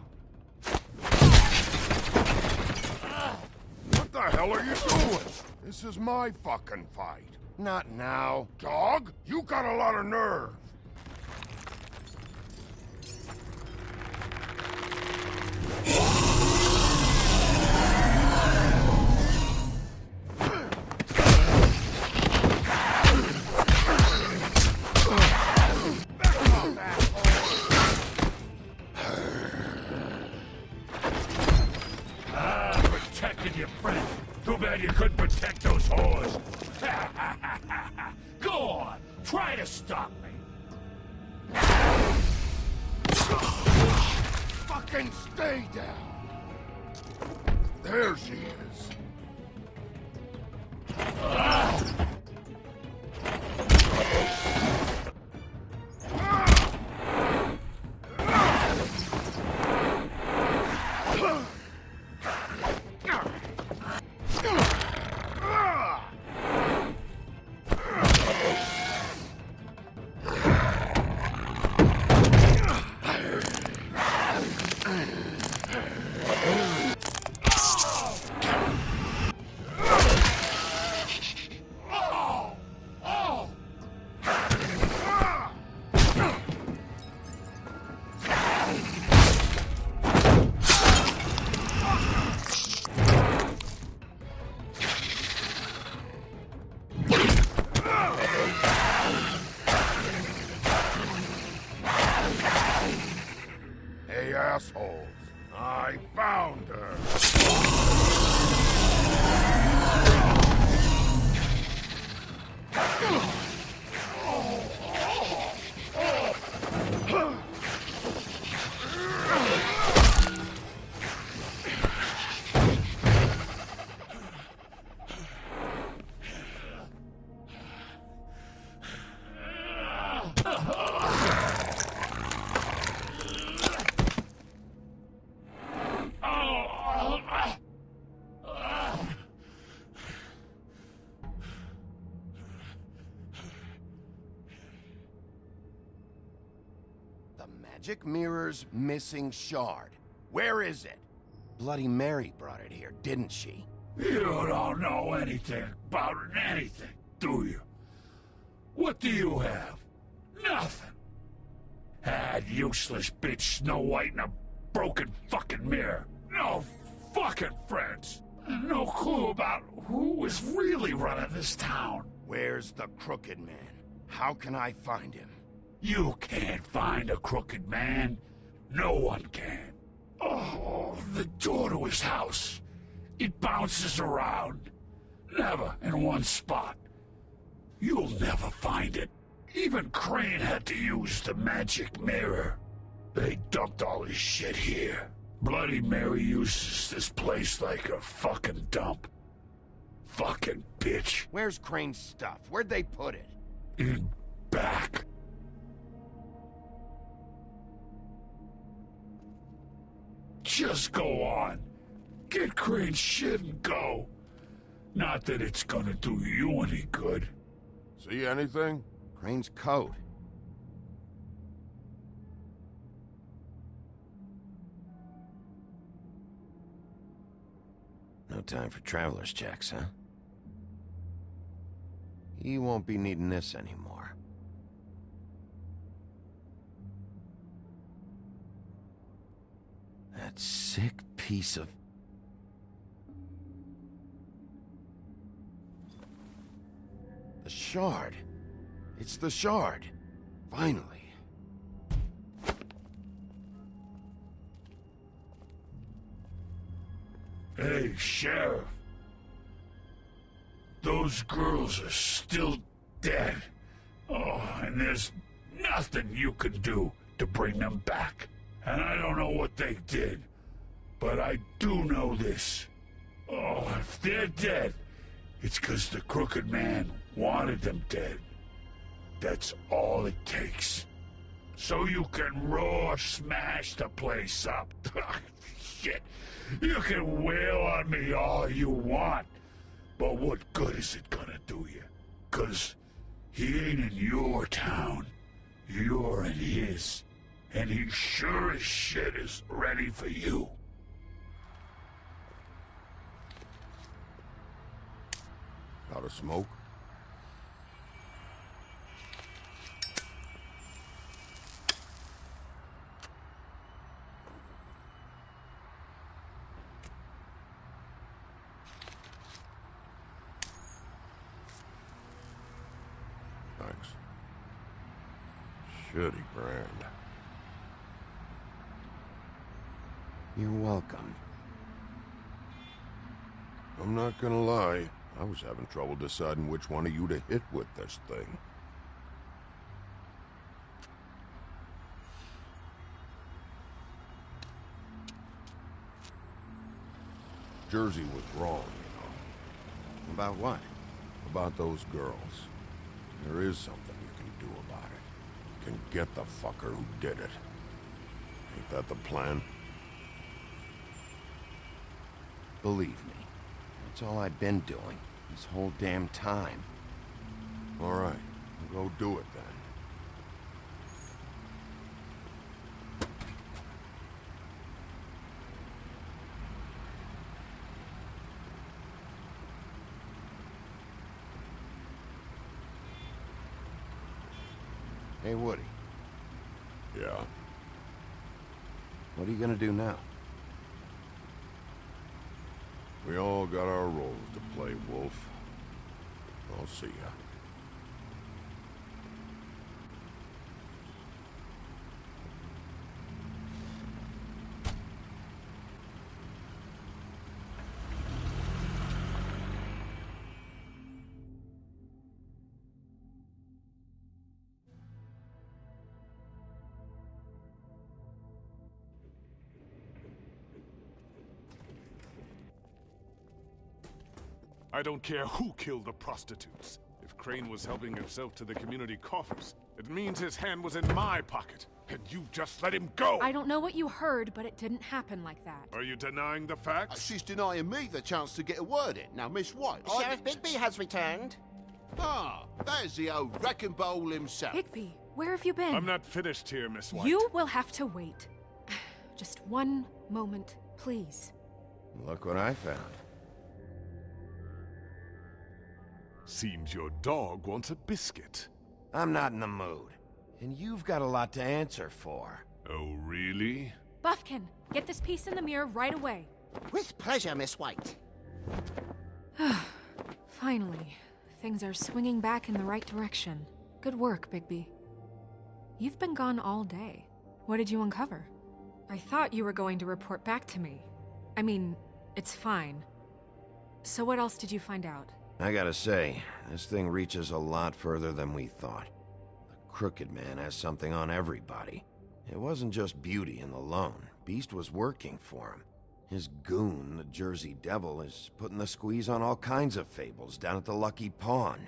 What the hell are you doing? This is my fucking fight. Not now. Dog, you got a lot of nerve. Protected your friend. Too bad you couldn't protect those whores. Go on, try to stop me. Fucking stay down. There she is. The magic mirror's missing shard. Where is it? Bloody Mary brought it here, didn't she? You don't know anything about anything, do you? What do you have? Nothing. Had useless bitch Snow White and a broken fucking mirror. No fucking friends. And no clue about who was really running this town. Where's the Crooked Man? How can I find him? You can't find a crooked man. No one can. Oh, the door to his house. It bounces around. Never in one spot. You'll never find it. Even Crane had to use the magic mirror. They dumped all his shit here. Bloody Mary uses this place like a fucking dump. Fucking bitch. Where's Crane's stuff? Where'd they put it? In back. Just go on. Get Crane's shit and go. Not that it's gonna do you any good. See anything? Crane's coat. No time for traveler's checks, huh? You won't be needing this anymore. That sick piece of... The shard. It's the shard. Finally. Hey, Sheriff. Those girls are still dead. Oh, and there's nothing you can do to bring them back. And I don't know what they did, but I do know this. Oh, if they're dead, it's 'cause the Crooked Man wanted them dead. That's all it takes. So you can roar smash the place up. Shit. You can wail on me all you want, but what good is it gonna do you? 'Cause he ain't in your town. You're in his. And he sure as shit is ready for you. Got a smoke? Thanks. Shitty brand. You're welcome. I'm not gonna lie, I was having trouble deciding which one of you to hit with this thing. Jersey was wrong, you know. About what? About those girls. There is something you can do about it. You can get the fucker who did it. Ain't that the plan? Believe me, that's all I've been doing this whole damn time. All right, go do it then. Hey, Woody. Yeah? What are you gonna do now? We all got our roles to play, Wolf. I'll see ya. I don't care who killed the prostitutes. If Crane was helping himself to the community coffers, it means his hand was in my pocket, and you just let him go! I don't know what you heard, but it didn't happen like that. Are you denying the facts? She's denying me the chance to get a word in. Now, Miss White... Sheriff Bigby has returned. Ah, there's the old wrecking bowl himself. Bigby, Where have you been? I'm not finished here, Miss White. You will have to wait. Just one moment, please. Look what I found. Seems your dog wants a biscuit. I'm not in the mood. And you've got a lot to answer for. Oh, really? Buffkin, get this piece in the mirror right away. With pleasure, Miss White. Finally, things are swinging back in the right direction. Good work, Bigby. You've been gone all day. What did you uncover? I thought you were going to report back to me. I mean, it's fine. So what else did you find out? I gotta say, this thing reaches a lot further than we thought. The Crooked Man has something on everybody. It wasn't just Beauty and the Lone. Beast was working for him. His goon, the Jersey Devil, is putting the squeeze on all kinds of fables down at the Lucky Pawn.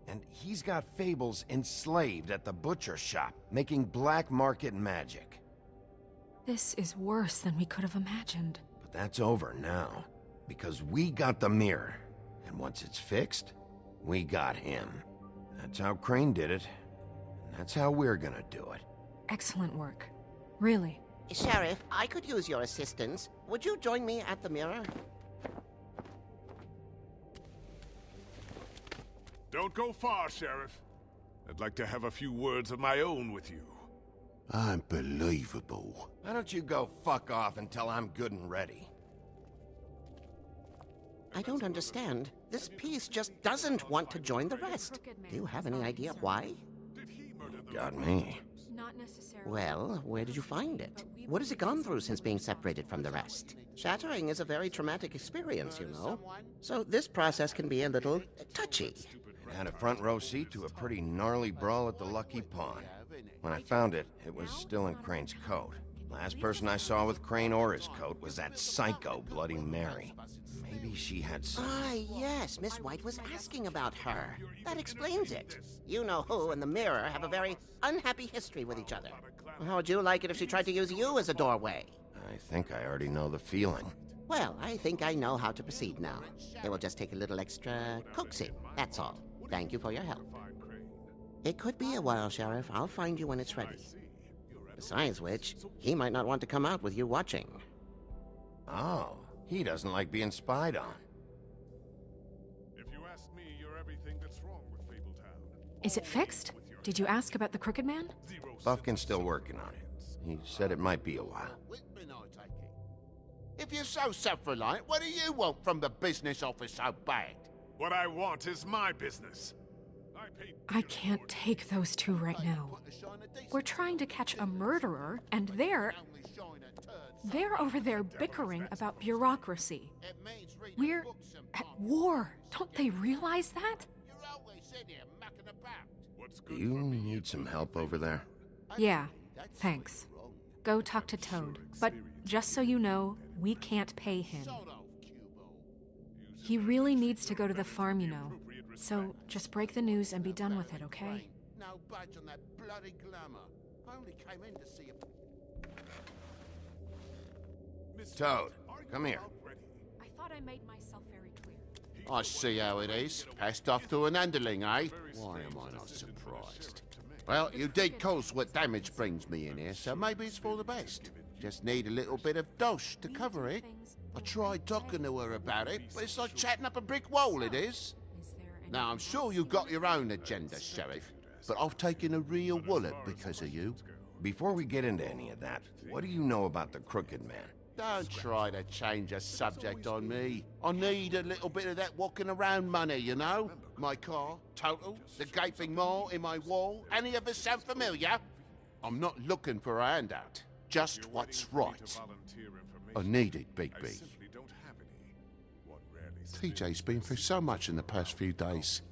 And he's got fables enslaved at the butcher shop, making black market magic. This is worse than we could have imagined. But that's over now, because we got the mirror. And once it's fixed, we got him. That's how Crane did it. And that's how we're gonna do it. Excellent work. Really. Sheriff, I could use your assistance. Would you join me at the mirror? Don't go far, Sheriff. I'd like to have a few words of my own with you. Unbelievable. Why don't you go fuck off until I'm good and ready? I don't understand. This piece just doesn't want to join the rest. Do you have any idea why? Got me. Not necessarily. Well, where did you find it? What has it gone through since being separated from the rest? Shattering is a very traumatic experience, you know. So this process can be a little touchy. It had a front row seat to a pretty gnarly brawl at the Lucky Pawn. When I found it, it was still in Crane's coat. Last person I saw with Crane or his coat was that psycho Bloody Mary. Maybe she had some... Ah, yes, Miss White was asking about her. That explains it. You know who and the mirror have a very unhappy history with each other. How would you like it if she tried to use you as a doorway? I think I already know the feeling. Well, I think I know how to proceed now. It will just take a little extra coaxing, that's all. Thank you for your help. It could be a while, Sheriff. I'll find you when it's ready. Besides which, he might not want to come out with you watching. Oh, he doesn't like being spied on. If you ask me, you're everything that's wrong with Fabletown. Is it fixed? Did you ask about the Crooked Man? Buffkin's still working on it. He said it might be a while. If you're so self-reliant, what do you want from the business office so bad? What I want is my business. I can't take those two right now. We're trying to catch a murderer, and they're over there bickering about bureaucracy. We're at war. Don't they realize that? You need some help over there? Yeah, thanks. Go talk to Toad. But just so you know, we can't pay him. He really needs to go to the farm, you know. So just break the news and be done with it, okay? No budge on that bloody glamour. I only came in to see him. Toad, come here. I thought I made myself very clear. I see how it is. Passed off to an underling, eh? Why am I not surprised? Well, you did cause what damage brings me in here, so maybe it's for the best. Just need a little bit of dosh to cover it. I tried talking to her about it, but it's like chatting up a brick wall, it is. Now, I'm sure you've got your own agenda, Sheriff, but I've taken a real wallet because of you. Before we get into any of that, what do you know about the Crooked Man? Don't try to change a subject on me. I need a little bit of that walking around money, you know? My car, total, the gaping maw in my wall. Any of us sound familiar? I'm not looking for a handout, just what's right. I need it, Bigby. TJ's been through so much in the past few days.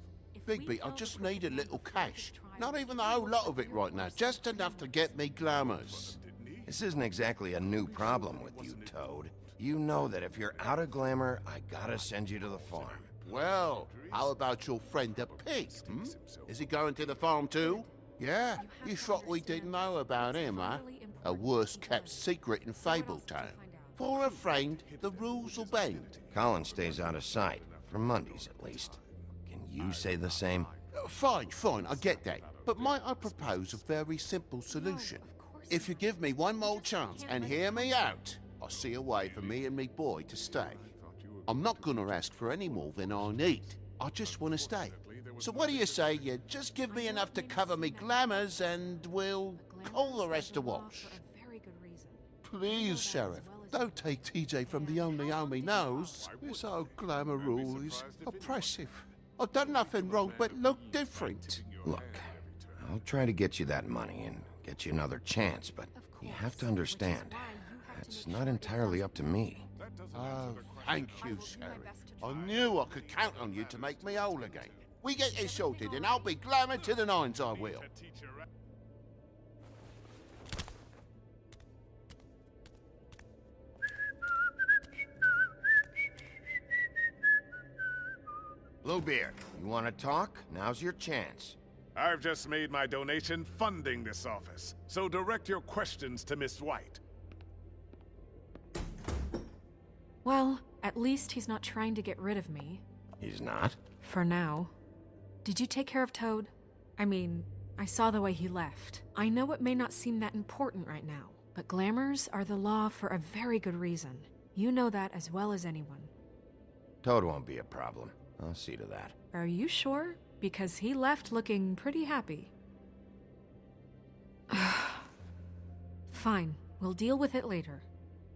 Bigby, I just need a little cash. Not even a whole lot of it right now, just enough to get me glamours. This isn't exactly a new problem with you, Toad. You know that if you're out of glamour, I gotta send you to the farm. Well, how about your friend the pig, Is he going to the farm too? Yeah, you thought we didn't know about him, huh? A worst-kept secret in Fabletown. For a friend, the rules will bend. Colin stays out of sight, for Mondays at least. Can you say the same? Fine, I get that. But might I propose a very simple solution? If you give me one more chance and hear me out, I'll see a way for me and me boy to stay. I'm not gonna ask for any more than I need. I just want to stay. So what do you say you just give me enough to cover me glamours and we'll call the rest a wash? Please, Sheriff, don't take TJ from the only home he knows. This old glamour rule is oppressive. I've done nothing wrong but look different. Look, I'll try to get you that money and get you another chance, but you have to understand, that's not entirely up to me. Oh, thank you, Sheriff. I knew I could count on you to make me whole again. We get this sorted and I'll be glamour to the nines, I will. Bluebeard, you want to talk? Now's your chance. I've just made my donation funding this office, so direct your questions to Miss White. Well, at least he's not trying to get rid of me. He's not? For now. Did you take care of Toad? I mean, I saw the way he left. I know it may not seem that important right now, but glamours are the law for a very good reason. You know that as well as anyone. Toad won't be a problem. I'll see to that. Are you sure? Because he left looking pretty happy. Fine, we'll deal with it later.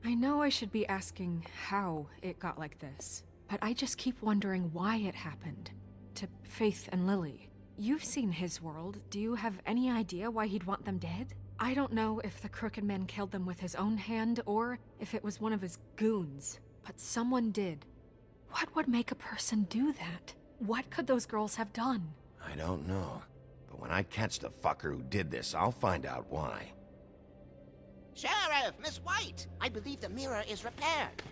I know I should be asking how it got like this, but I just keep wondering why it happened. To Faith and Lily. You've seen his world. Do you have any idea why he'd want them dead? I don't know if the Crooked Man killed them with his own hand or if it was one of his goons, but someone did. What would make a person do that? What could those girls have done? I don't know, but when I catch the fucker who did this, I'll find out why. Sheriff, Miss White, I believe the mirror is repaired.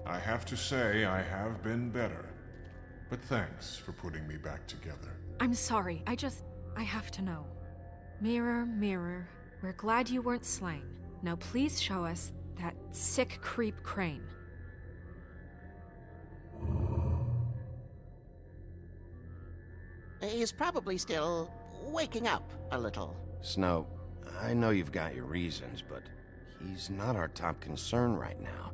I have to say I have been better. But thanks for putting me back together. I'm sorry, I have to know. Mirror, mirror, we're glad you weren't slain. Now please show us that sick creep Crane. He's probably still waking up a little. Snow, I know you've got your reasons, but he's not our top concern right now.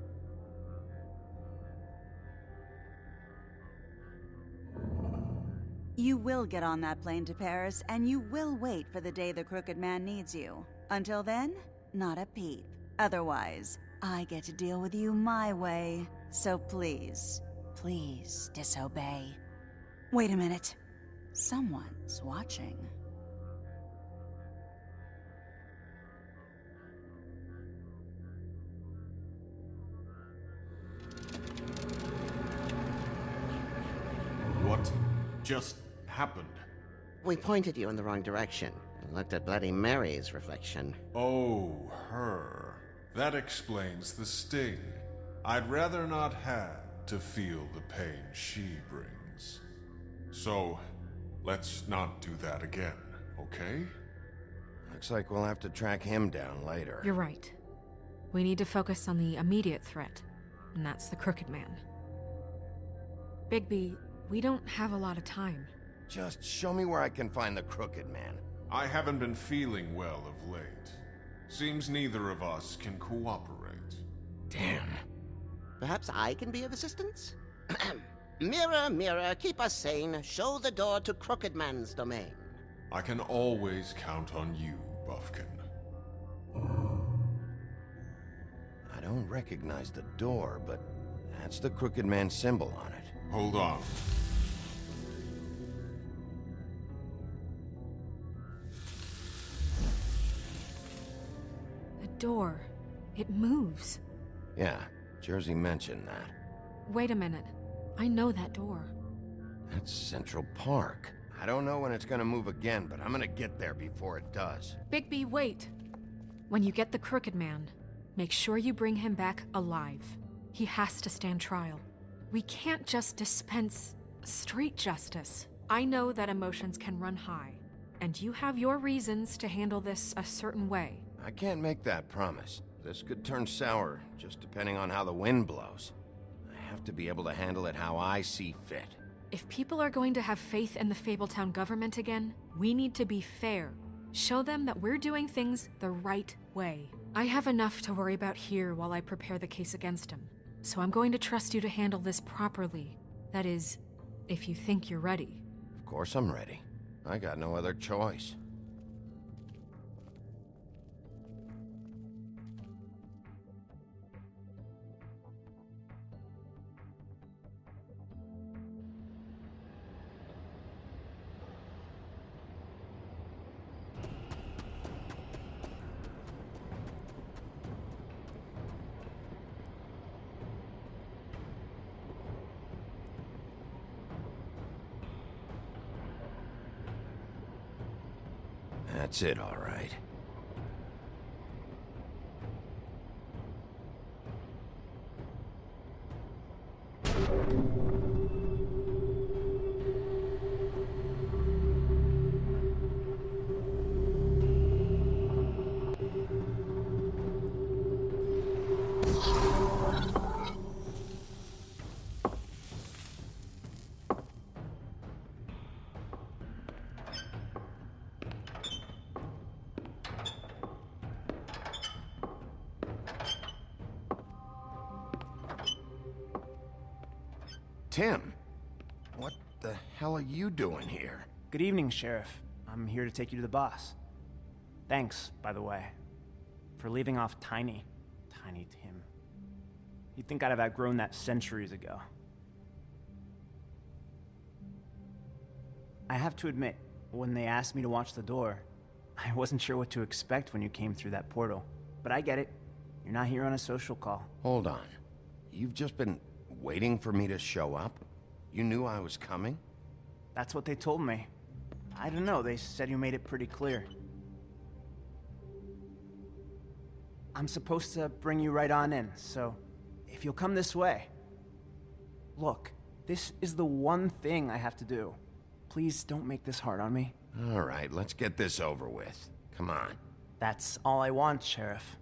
You will get on that plane to Paris, and you will wait for the day the Crooked Man needs you. Until then, not a peep. Otherwise, I get to deal with you my way. So please, please disobey. Wait a minute. Someone's watching. What just happened? We pointed you in the wrong direction and looked at Bloody Mary's reflection. Oh, her. That explains the sting. I'd rather not have to feel the pain she brings. So, let's not do that again, okay? Looks like we'll have to track him down later. You're right. We need to focus on the immediate threat, and that's the Crooked Man. Bigby, we don't have a lot of time. Just show me where I can find the Crooked Man. I haven't been feeling well of late. Seems neither of us can cooperate. Damn. Perhaps I can be of assistance? Mirror, mirror, keep us sane. Show the door to Crooked Man's domain. I can always count on you, Buffkin. I don't recognize the door, but that's the Crooked Man symbol on it. Hold on. The door. It moves. Yeah, Jersey mentioned that. Wait a minute. I know that door. That's Central Park. I don't know when it's gonna move again, but I'm gonna get there before it does. Bigby, wait! When you get the Crooked Man, make sure you bring him back alive. He has to stand trial. We can't just dispense street justice. I know that emotions can run high, and you have your reasons to handle this a certain way. I can't make that promise. This could turn sour, just depending on how the wind blows. I have to be able to handle it how I see fit. If people are going to have faith in the Fabletown government again, we need to be fair. Show them that we're doing things the right way. I have enough to worry about here while I prepare the case against him. So I'm going to trust you to handle this properly. That is, if you think you're ready. Of course I'm ready. I got no other choice. That's it, all right. Tim, what the hell are you doing here? Good evening, Sheriff. I'm here to take you to the boss. Thanks, by the way, for leaving off Tiny Tim. You'd think I'd have outgrown that centuries ago. I have to admit, when they asked me to watch the door, I wasn't sure what to expect when you came through that portal. But I get it. You're not here on a social call. Hold on. You've just been waiting for me to show up? You knew I was coming? That's what they told me. I don't know, they said you made it pretty clear. I'm supposed to bring you right on in, so if you'll come this way. Look, this is the one thing I have to do. Please don't make this hard on me. All right, let's get this over with. Come on. That's all I want, Sheriff.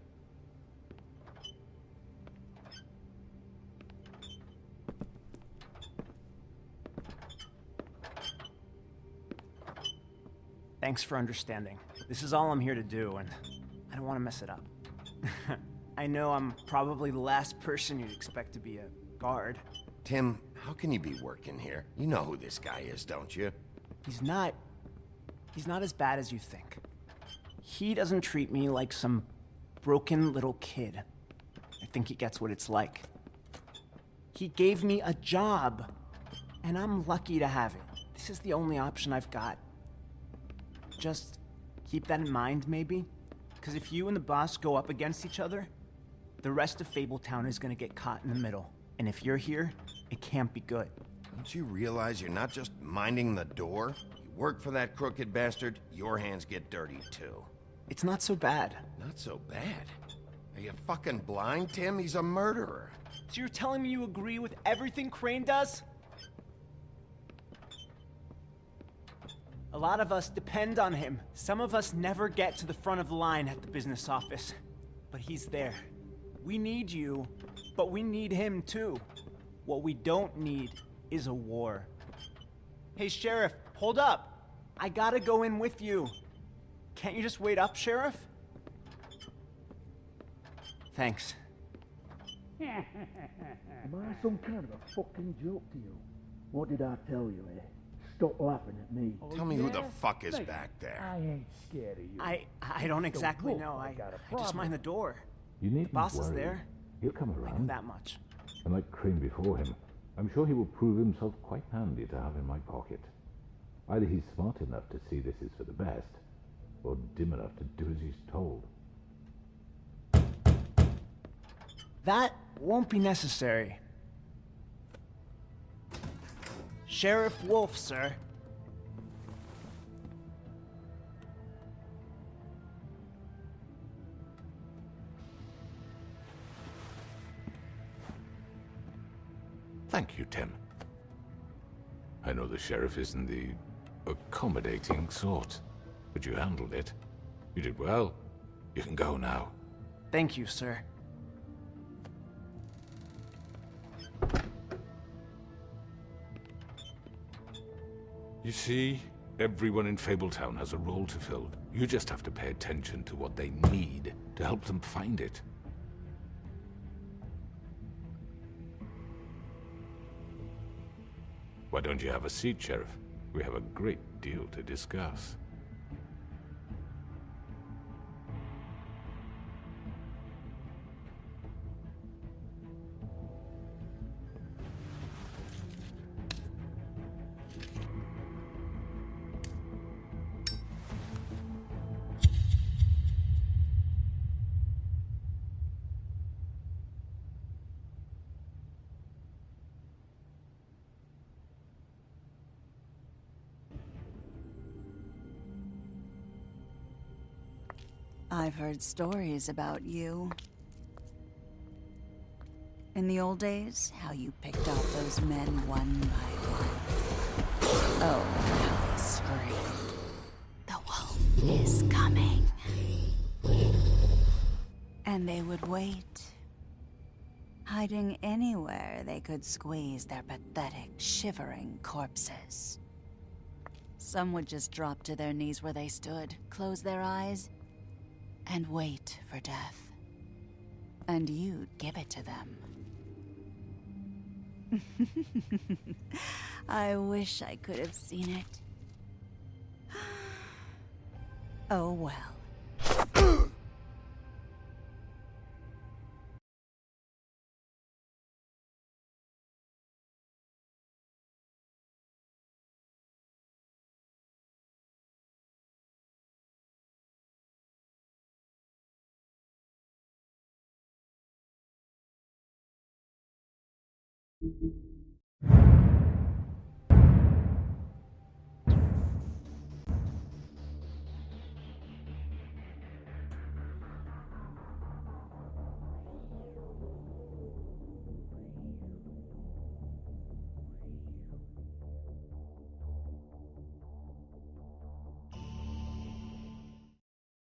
Thanks for understanding. This is all I'm here to do, and I don't want to mess it up. I know I'm probably the last person you'd expect to be a guard. Tim, how can you be working here? You know who this guy is, don't you? He's not as bad as you think. He doesn't treat me like some broken little kid. I think he gets what it's like. He gave me a job, and I'm lucky to have it. This is the only option I've got. Just keep that in mind, maybe? Because if you and the boss go up against each other, the rest of Fabletown is gonna get caught in the middle. And if you're here, it can't be good. Don't you realize you're not just minding the door? You work for that crooked bastard, your hands get dirty too. It's not so bad. Not so bad? Are you fucking blind, Tim? He's a murderer. So you're telling me you agree with everything Crane does? A lot of us depend on him. Some of us never get to the front of the line at the business office. But he's there. We need you, but we need him too. What we don't need is a war. Hey, Sheriff, hold up. I gotta go in with you. Can't you just wait up, Sheriff? Thanks. Am I some kind of a fucking joke to you? What did I tell you, eh? Stop laughing at me. Tell me who the fuck is back there. I ain't scared of you. I don't exactly know. I just mind the door. You need The boss is there. He'll come I know around. that much. And like Crane before him, I'm sure he will prove himself quite handy to have in my pocket. Either he's smart enough to see this is for the best, or dim enough to do as he's told. That won't be necessary. Sheriff Wolf, sir. Thank you, Tim. I know the sheriff isn't the accommodating sort, but you handled it. You did well. You can go now. Thank you, sir. You see, everyone in Fabletown has a role to fill. You just have to pay attention to what they need to help them find it. Why don't you have a seat, Sheriff? We have a great deal to discuss. I've heard stories about you. In the old days, how you picked off those men one by one. Oh, how they screamed. The wolf is coming. And they would wait, hiding anywhere they could squeeze their pathetic, shivering corpses. Some would just drop to their knees where they stood, close their eyes, and wait for death. And you'd give it to them. I wish I could have seen it. Oh well. you